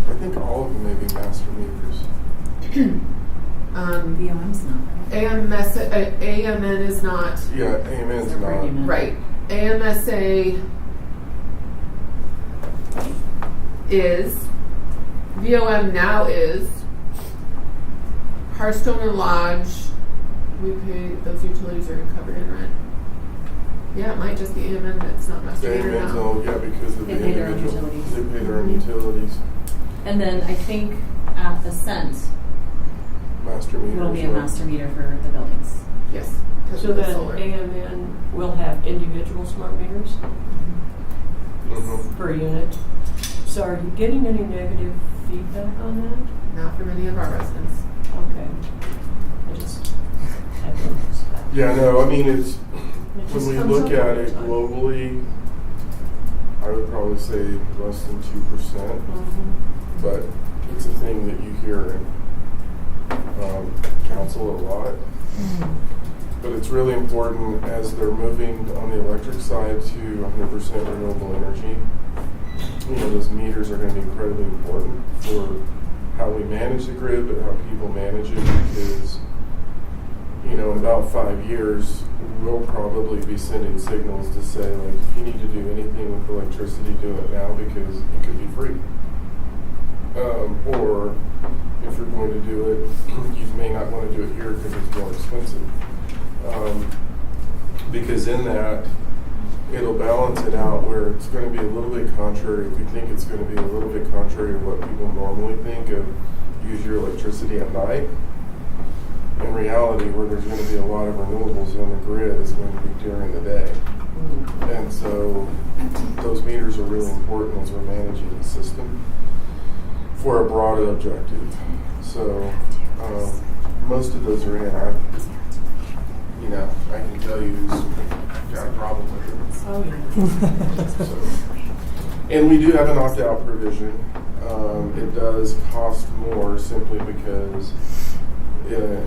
I think all of them may be master meters. BOM's not, right? AMN is not. Yeah, AMN's They're per not. unit. Right. AMSA is. VOM now is. Hearthstone and Lodge, we pay, those utilities are covered in rent. Yeah, it might just be AMN that's not master The meter AMN's now. all, yeah, because of They the pay their own individual. utilities. They pay their own utilities. And then I think at Ascent Master meters. will be a right. master meter for the buildings. Yes. because So of the then solar. AMN will have individual smart meters Mhm. per unit. So are you getting any negative feedback on that? Not from any of our residents. Okay. I just had noticed that. Yeah, no, I mean, it's, It when just we comes look up at all the it time. globally, I would probably say less than 2%, but it's a thing that you hear in council a lot. But it's really important as they're moving on the electric side to 100% renewable energy. You know, those meters are going to be incredibly important for how we manage the grid, but how people manage it, because, you know, in about 5 years, we'll probably be sending signals to say, like, if you need to do anything with electricity, do it now because it could be free. Or if you're going to do it, you may not want to do it here because it's more expensive. Because in that, it'll balance it out where it's going to be a little bit contrary. If you think it's going to be a little bit contrary to what people normally think of use your electricity at night, in reality, where there's going to be a lot of renewables on the grid is going to be during the day. And so those meters are really important as we're managing the system for a broad objective. So most of those are in. I can tell you who's got a problem with it. Oh, yeah. So, and we do have an opt-out provision. It does cost more simply because the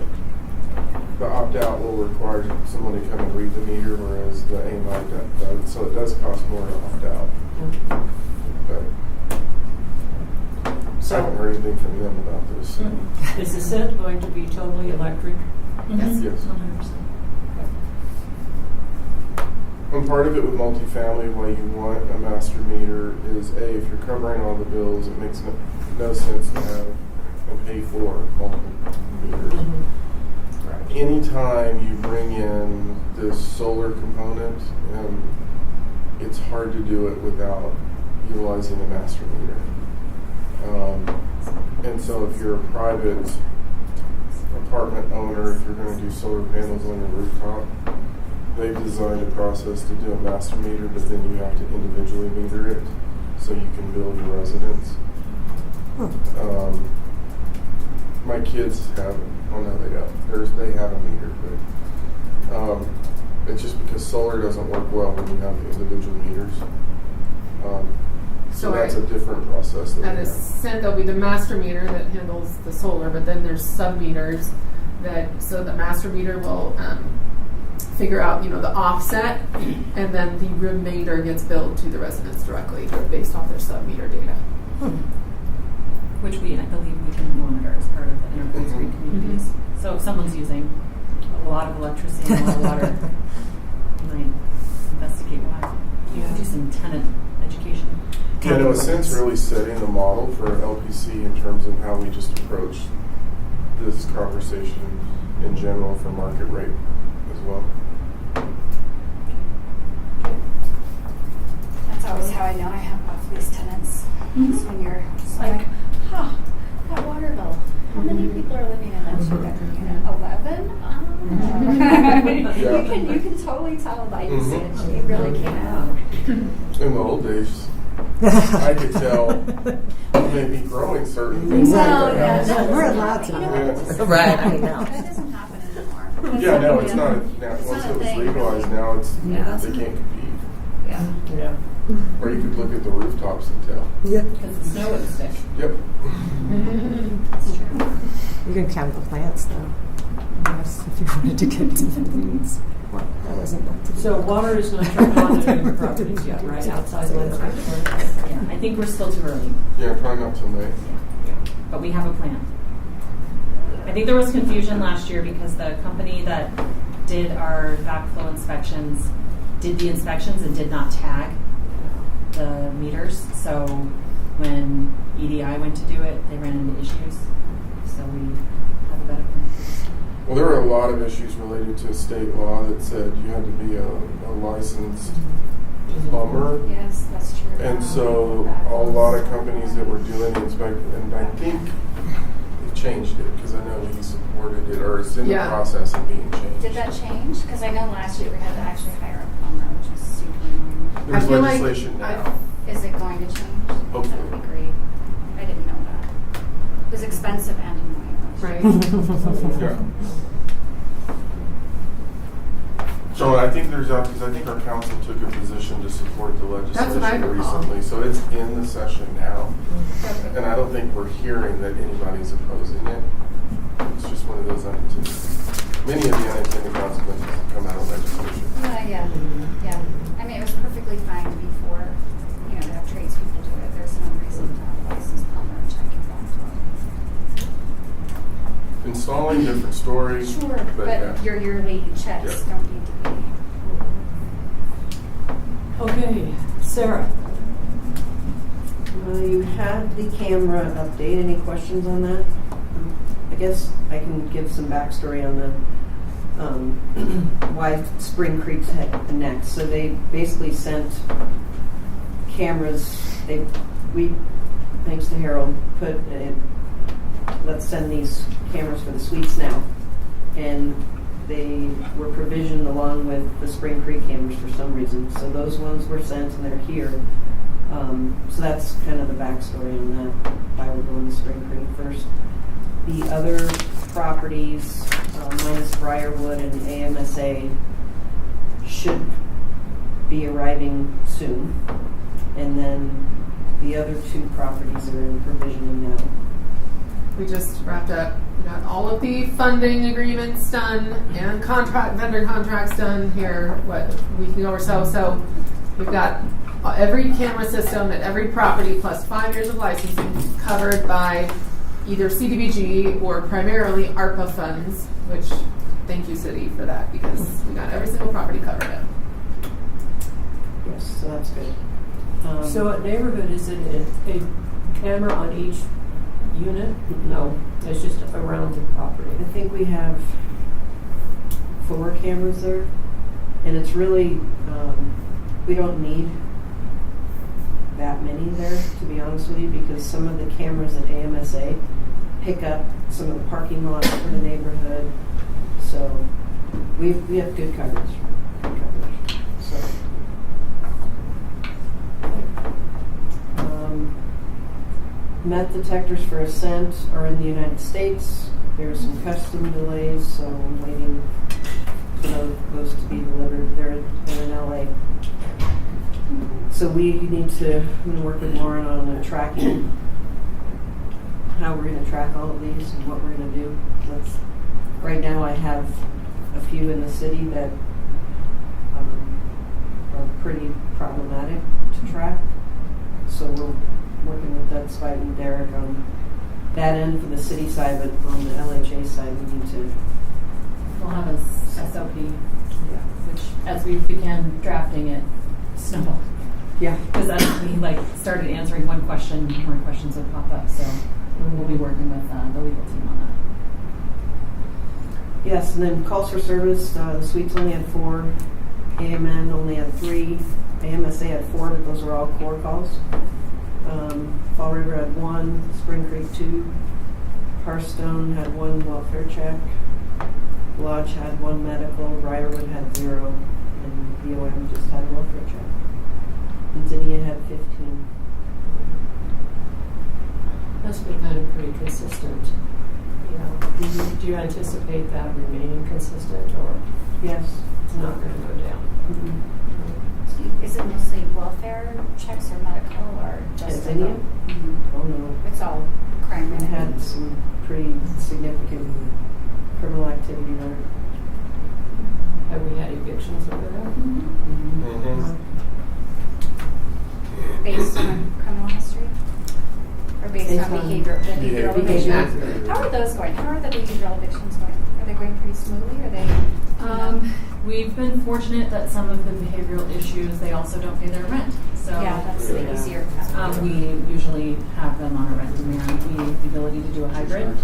opt-out will require someone to come and read the meter, whereas the AMI doesn't. So it does cost more to opt out. But I haven't heard anything from them about this. Is the set going to be totally electric? Yes. Yes. 100%. And part of it with multifamily, why you want a master meter is A, if you're covering all the bills, it makes no sense to have and pay for multiple meters. anytime you bring in this solar component, it's hard to do it without utilizing a master meter. And so if you're a private apartment owner, if you're going to do solar panels on your rooftop, they've designed a process to do a master meter, but then you have to individually meter it so you can bill your residents. My kids have, oh no, they don't. They have a meter, but it's just because solar doesn't work well when you have the individual meters. So that's a different process. That At we a have. cent, there'll be the master meter that handles the solar, but then there's sub meters so the master meter will figure out, the offset, and then the remainder gets billed to the residents directly based off their sub meter data. Which I believe we can monitor as part of the interface free communities. So if someone's using a lot of electricity and a lot of water, you might investigate why. You can do some tenant education. And in a sense, really setting the model for LPC in terms of how we just approach this conversation in general for market rate as well. That's always how I know I have off-lease tenants. Is when you're just like, that water bill. How many people are living in that two-bedroom unit? 11? You can totally tell by usage. You really can. In the old days, I could tell maybe growing certain things. Well, Yeah, we're allowed to. You know, it just- Right, I know. That doesn't happen anymore. Yeah, no, it's not. Now, It's once not a it was thing, legalized, really. now it's Yeah. they can't compete. Yeah. Yeah. Or you could look at the rooftops and tell. Yeah. Because the snow would stick. Yep. That's true. You can count the plants, though. Yes, if you wanted to get into the weeds. Well, that wasn't meant to be. So water is not turned on in your properties yet, right? Outside the Yeah, I think we're still too early. Yeah, probably not till May. But we have a plan. I think there was confusion last year because the company that did our backflow inspections did the inspections and did not tag the meters. So when EDI went to do it, they ran into issues. So we have a better plan. Well, there were a lot of issues related to state law that said you had to be a licensed plumber. Yes, that's true. And so a lot of companies that were doing the inspection, and I think they've changed it because I know we supported it, or it's in the process of being changed. Did that change? Because I know last year we had to actually hire a plumber, which was super annoying. There's I feel like legislation now. Is it going to change? Hopefully. That would be great. I didn't know that. It was expensive and annoying. Right. Yeah. So I think because I think our council took a position to support the That's what I legislation recall. recently. So it's in the session now. And I don't think we're hearing that anybody's opposing it. It's just one of those many of the unintended consequences come out of legislation. Yeah. I mean, it was perfectly fine before, to have tradespeople do it. There's no reason to have a licensed plumber check your backflow. Installing, different story. Sure, but yeah. your yearly checks Yeah. don't need to be. Okay, Sarah. You had the camera update. Any questions on that? I guess I can give some backstory on the why Spring Creek's next. So they basically sent cameras. We, thanks to Harold, put let's send these cameras for the suites now, and they were provisioned along with the Spring Creek cameras for some reason. So those ones were sent and they're here. So that's kind of the backstory on that, why we're going to Spring Creek first. The other properties, minus Briarwood and AMSA, should be arriving soon. And then the other two properties are in provisioning now. We just wrapped up. We got all of the funding agreements done and vendor contracts done here, a week ago or so. So we've got every camera system at every property plus 5 years of licensing covered by either CDBG or primarily ARPA funds, which thank you, City, for that, because we got every single property covered in. Yes, so that's good. So at neighborhood, is it a camera on each unit? No, it's just around the property. I think we have 4 cameras there. And it's really, we don't need that many there, to be honest with you, because some of the cameras at AMSA pick up some of the parking lots for the neighborhood. So we have good coverage. So met detectors for Ascent are in the United States. There's some custom delays, so I'm waiting for those to be delivered. They're in LA. So I'm going to work with Lauren on tracking how we're going to track all of these and what we're going to do. Right now I have a few in the city that are pretty problematic to track. So we're working with Doug Spite and Derek on that end for the city side, but on the LHA side we need to. We'll have a SOP, which as we began drafting it, snowballed. Yeah. Because as we started answering one question, more questions would pop up. So we'll be working with the legal team on that. Yes, and then calls for service. The suites only had 4. AMN only had 3. AMSA had 4, but those were all core calls. Fall River had 1. Spring Creek 2. Hearthstone had 1 welfare check. Lodge had 1 medical. Briarwood had 0. And BOM just had a welfare check. And Zinnia had 15. That's been kind of pretty consistent. Do you anticipate that remaining consistent, or Yes. it's not going to go down? Mm-hmm. Is it mostly welfare checks or medical or just Zinnia? Mm-hmm. Oh no. It's all crime We related. had some pretty significant criminal activity there. Have we had evictions over there? Mhm. Based on criminal history? Or based on behavioral Behavior. evictions? How are those going? How are the behavioral evictions going? Are they going pretty smoothly? Are they? We've been fortunate that some of the behavioral issues, they also don't pay their rent. So Yeah, that's the easier path. we usually have them on a rent demand. We have the ability to do a hybrid,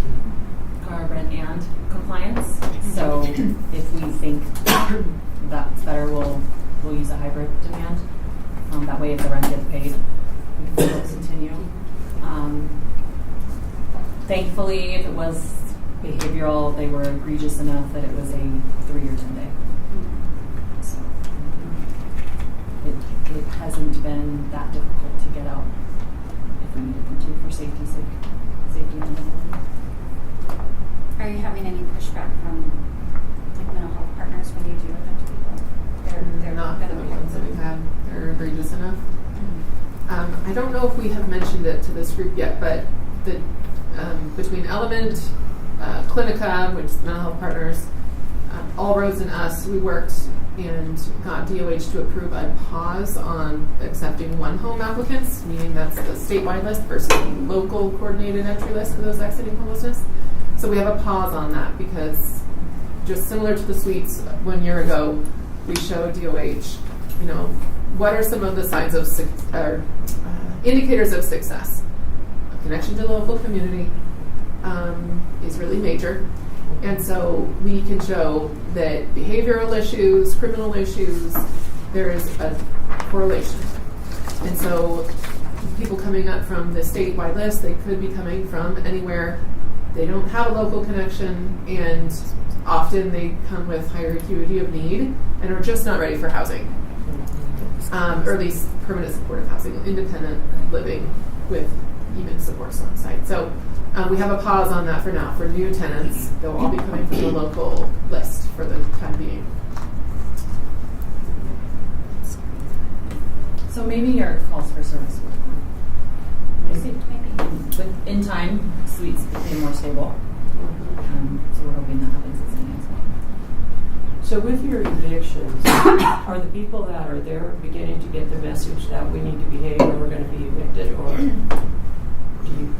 rent and compliance. So if we think that's better, we'll use a hybrid demand. That way, if the rent gets paid, we can still continue. Thankfully, if it was behavioral, they were egregious enough that it was a 3 or 10 day. So it hasn't been that difficult to get out if we needed them to for safety's sake. Safety and liability. Are you having any pushback from mental health partners when you do event people? They're not the ones that we've had. They're egregious enough. I don't know if we have mentioned it to this group yet, but the between Element, Clinica, which is mental health partners, All Roads and us, we worked and got DOH to approve a pause on accepting one home applicants, meaning that's the statewide list versus the local coordinated entry list for those exiting homelessness. So we have a pause on that because just similar to the suites 1 year ago, we showed DOH, what are some of the signs of indicators of success? A connection to the local community is really major. And so we can show that behavioral issues, criminal issues, there is a correlation. And so people coming up from the statewide list, they could be coming from anywhere. They don't have a local connection, and often they come with higher acuity of need and are just not ready for housing. Or at least permanent supportive housing, independent living with even supports on site. So we have a pause on that for now. For new tenants, they'll all be coming from the local list for the time being. So maybe your calls for service work. Maybe. With in time, suites became more stable. So we're hoping that happens at Zinnia as well. So with your evictions, are the people that are there beginning to get the message that we need to behave or we're going to be evicted, or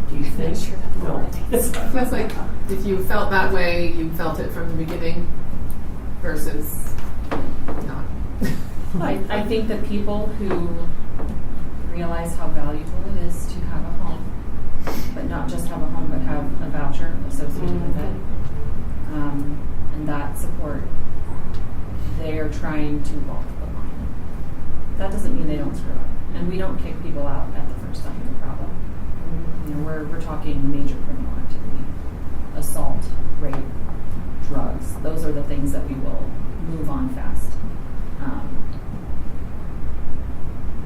do you think? Sure that No. It feels like if you felt that way, you felt it from the beginning versus not. I think that people who realize how valuable it is to have a home, but not just have a home, but have a voucher associated with it, and that support trying to walk the line. That doesn't mean they don't screw up. And we don't kick people out at the first sign of a problem. You know, we're talking major criminal activity, assault, rape, drugs. Those are the things that we will move on fast.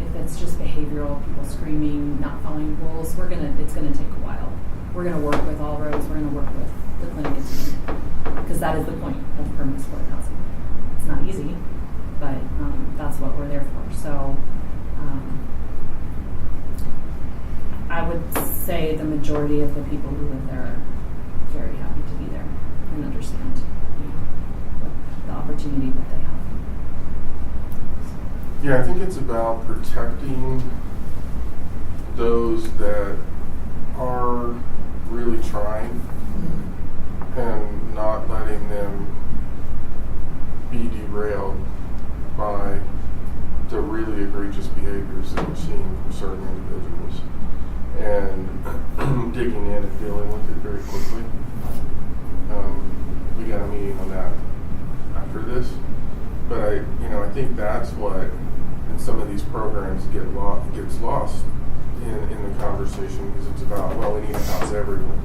If it's just behavioral, people screaming, not following rules, it's gonna take a while. We're gonna work with All Roads. We're gonna work with the clinic team, because that is the point of permanent supportive housing. It's not easy, but that's what we're there for. So I would say the majority of the people who live there are very happy to be there and understand, you know, the opportunity that they have. Yeah, I think it's about protecting those that are really trying and not letting them be derailed by the really egregious behaviors that we're seeing from certain individuals, and digging in and dealing with it very quickly. We got a meeting on that after this, but I think that's what in some of these programs gets lost in the conversation, because it's about, well, we need to house everyone.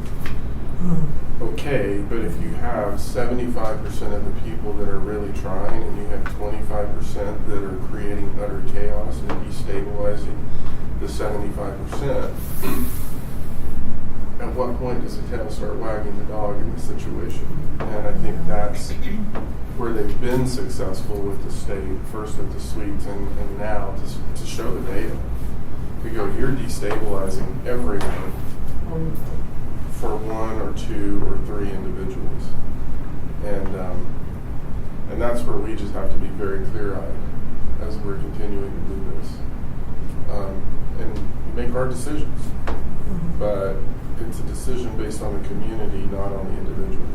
Okay, but if you have 75% of the people that are really trying, and you have 25% that are creating utter chaos and destabilizing the 75%, at what point does the tail start wagging the dog in this situation? And I think that's where they've been successful with the state, first with the suites, and now to show the data. To go, you're destabilizing everyone for one or two or three individuals. And that's where we just have to be very clear-eyed as we're continuing to do this. And make hard decisions. But it's a decision based on the community, not on the individual.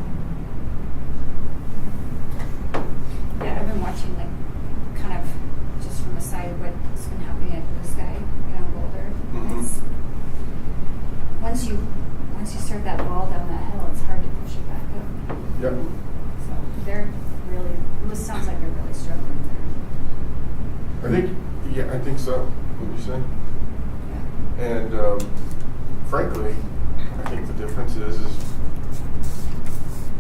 Yeah, I've been watching, like, kind of just from the side what's been happening at Blue Sky in Boulder. Mm-hmm. It's, once you start that ball down that hill, it's hard to push it back up. Yep. So they're really, it sounds like they're really struggling there. I think so. What you say? Yeah. And frankly, I think the difference is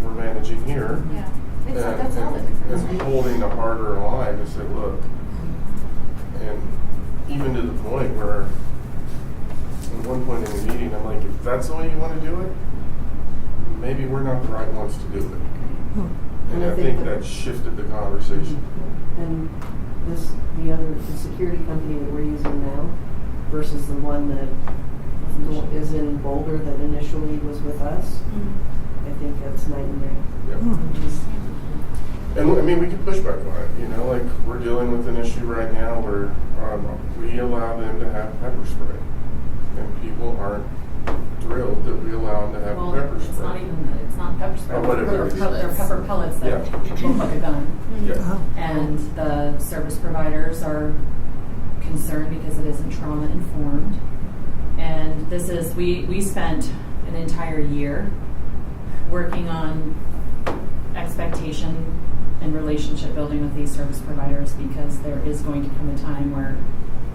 we're managing here. Yeah. That's all the difference. And holding a harder line to say, look, and even to the point where at one point in the meeting, I'm like, if that's the way you want to do it, maybe we're not the right ones to do it. And I think that shifted the conversation. And the security company that we're using now versus the one that is in Boulder that initially was with us, I think that's night and day. Yep. And I mean, we can push back on it, like we're dealing with an issue right now where we allow them to have pepper spray. And people aren't thrilled that we allow them to have pepper spray. It's not pepper spray. Or whatever it is. They're pepper pellets that look like a gun. Yeah. And the service providers are concerned because it isn't trauma informed. And this is, we spent an entire year working on expectation and relationship building with these service providers, because there is going to come a time where,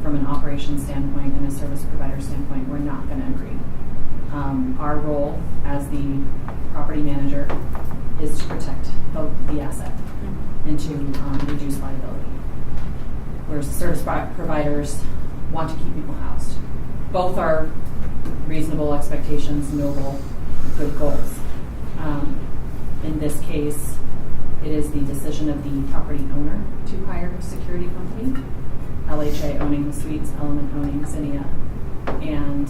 from an operations standpoint and a service provider standpoint, we're not going to agree. Our role as the property manager is to protect the asset and to reduce liability, whereas the service providers want to keep people housed. Both are reasonable expectations, noble, good goals. In this case, it is the decision of the property owner to hire a security company, LHA owning the suites, Element owning Zinnia. And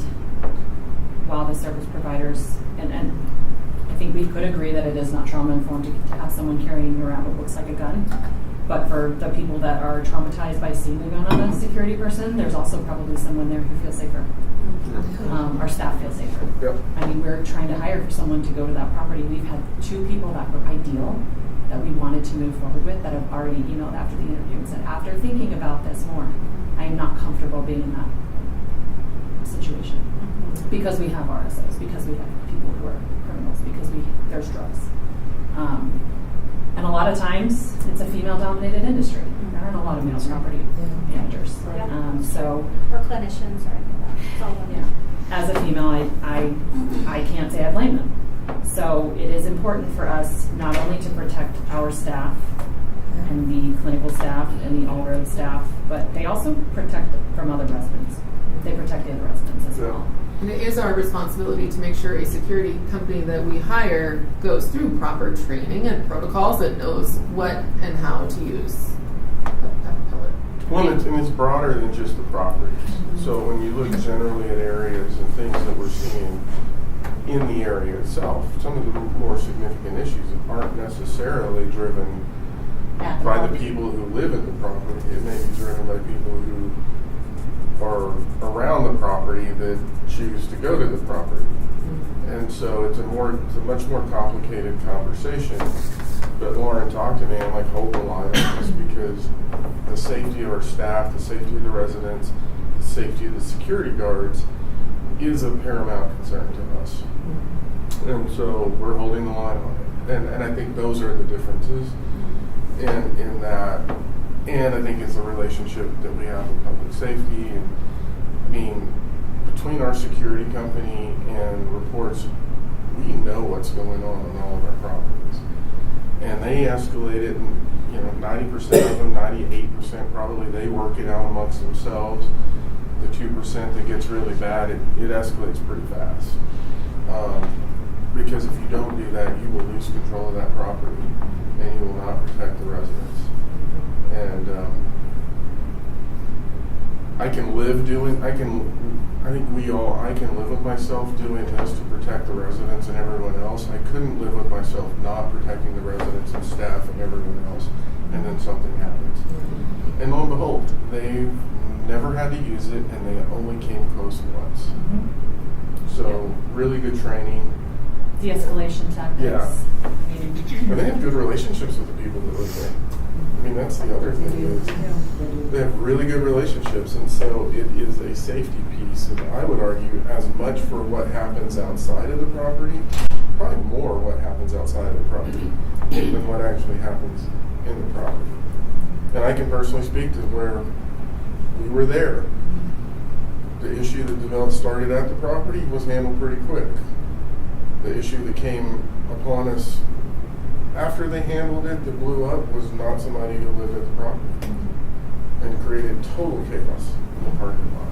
while the service providers, and I think we could agree that it is not trauma-informed to have someone carrying around what looks like a gun, but for the people that are traumatized by seeing a gun on a security person, there's also probably someone there who feels safer. Our staff feels safer. Yep. I mean, we're trying to hire for someone to go to that property. We've had 2 people that were ideal that we wanted to move forward with that have already emailed after the interview and said, after thinking about this more, I am not comfortable being in that situation. Because we have RSOs, because we have people who are criminals, because there's drugs. And a lot lot of times it's a female-dominated industry. There aren't a lot of male property managers. Yeah. So, Or clinicians or anything like that. It's all women. yeah, as a female, I can't say I blame them. So it is important for us not only to protect our staff and the clinical staff and the all-road staff, but they also protect from other residents. They protect the other residents as well. And it is our responsibility to make sure a security company that we hire goes through proper training and protocols and knows what and how to use a pellet. Well, and it's broader than just the properties. So when you look generally at areas and things that we're seeing in the area itself, some of the more significant issues aren't necessarily driven by the people who live in the property. It may be driven by people who are around the property that choose to go to the property. And so it's a much more complicated conversation. But Lauren talked to me, and I hope a lot of this because the safety of our staff, the safety of the residents, the safety of the security guards is a paramount concern to us. And so we're holding the line on it. And I think those are the differences in that. And I think it's a relationship that we have with public safety. And I mean, between our security company and reports, we know what's going on all of our properties. And they escalate it, and 90% of them, 98% probably, they work it out amongst themselves. The 2% that gets really bad, it escalates pretty fast. Because if you don't do that, you will lose control of that property, and you will not protect the residents. And I can live with myself doing this to protect the residents and everyone else. I couldn't live with myself not protecting the residents and staff and everyone else, and then something happens. And lo and behold, they've never had to use it, and they only came close once. So really good training. De-escalation tactics. Yeah. And they have good relationships with the people that live there. I mean, that's the other thing is they have really good relationships, and so it is a safety piece. And I would argue as much for what happens outside of the property, probably more what happens outside of the property than what actually happens in the property. And I can personally speak to where we were there. The issue that started at the property was handled pretty quick. The issue that came upon us after they handled it, that blew up, was not somebody who lived at the property and created total chaos in the parking lot.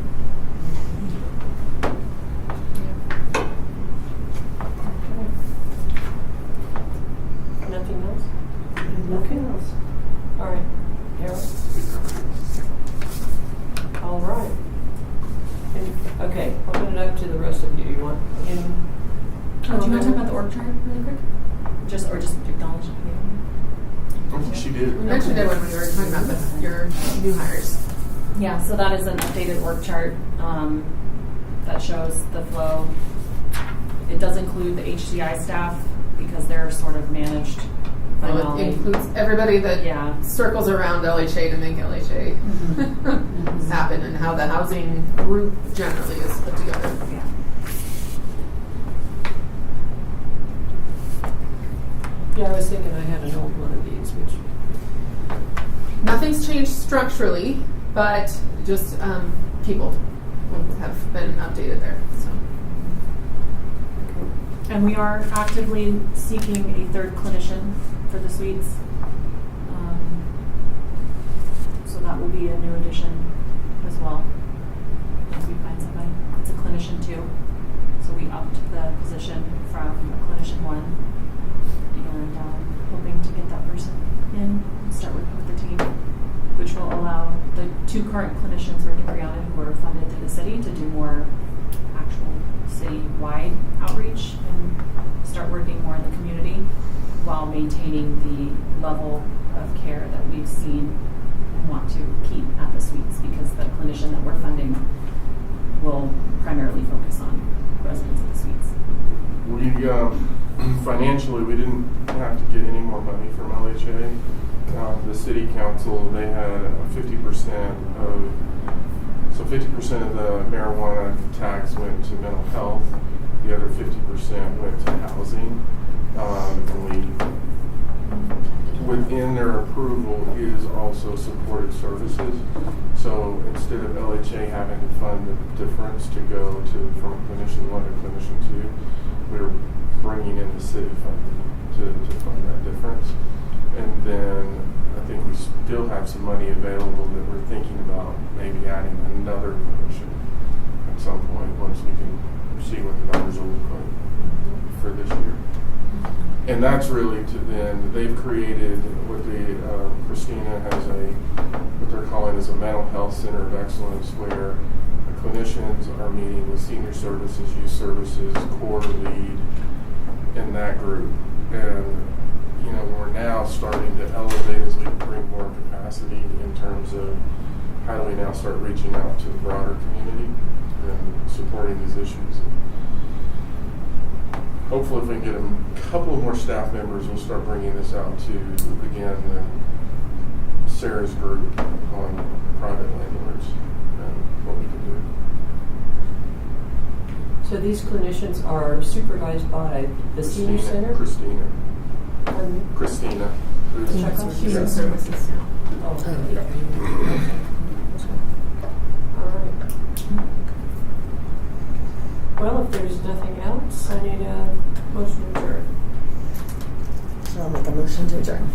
Nothing else? Nothing else. All right, Harold? All right. Okay, open it up to the rest of you. You want any? Do you want to talk about the org chart really quick? Just acknowledge it? I think she did. We mentioned it when we were talking about your new hires. Yeah, so that is an updated org chart that shows the flow. It does include the HCI staff because they're sort of managed by Well, Molly. it includes everybody that Yeah. circles around LHA to make LHA happen, and how the housing group generally is put together. Yeah. Yeah, I was thinking I had an old one of these, which Nothing's changed structurally, but just people have been updated there. So. And we are actively seeking a third clinician for the suites. So that will be a new addition as well. As we find somebody. It's a clinician too. So we upped the position from a clinician 1 and hoping to get that person in and start working with the team, which will allow the 2 current clinicians working for Brianna who are funded through the city to do more actual city-wide outreach and start working more in the community while maintaining the level of care that we've seen and want to keep at the suites, because the clinician that we're funding will primarily focus on residents of the suites. Financially, we didn't have to get any more money from LHA. The City Council, they had 50% of, so 50% of the marijuana tax went to mental health. The other 50% went to housing. And within their approval is also supported services. So instead of LHA having to fund the difference to go to from clinician 1 to clinician 2, we're bringing in the city funding to fund that difference. And then I think we still have some money available that we're thinking about maybe adding another clinician at some point once we can see what the numbers will look like for this year. And that's really to then, they've created what Christina has what they're calling is a mental health center of excellence, where the clinicians are meeting with senior services, youth services, core lead in that group. And, you know, we're now starting to elevate as we bring more capacity in terms of how do we now start reaching out to the broader community and supporting these issues. Hopefully, if we can get a couple more staff members, we'll start bringing this out to, again, Sarah's group on private landlords and what we can do. So these clinicians are supervised by the senior center? Christina. Pardon me? Christina. Chekhov? Human services, yeah. Oh, okay. All right. Well, if there's nothing else, I need a motion to adjourn. So I'll make a motion to adjourn.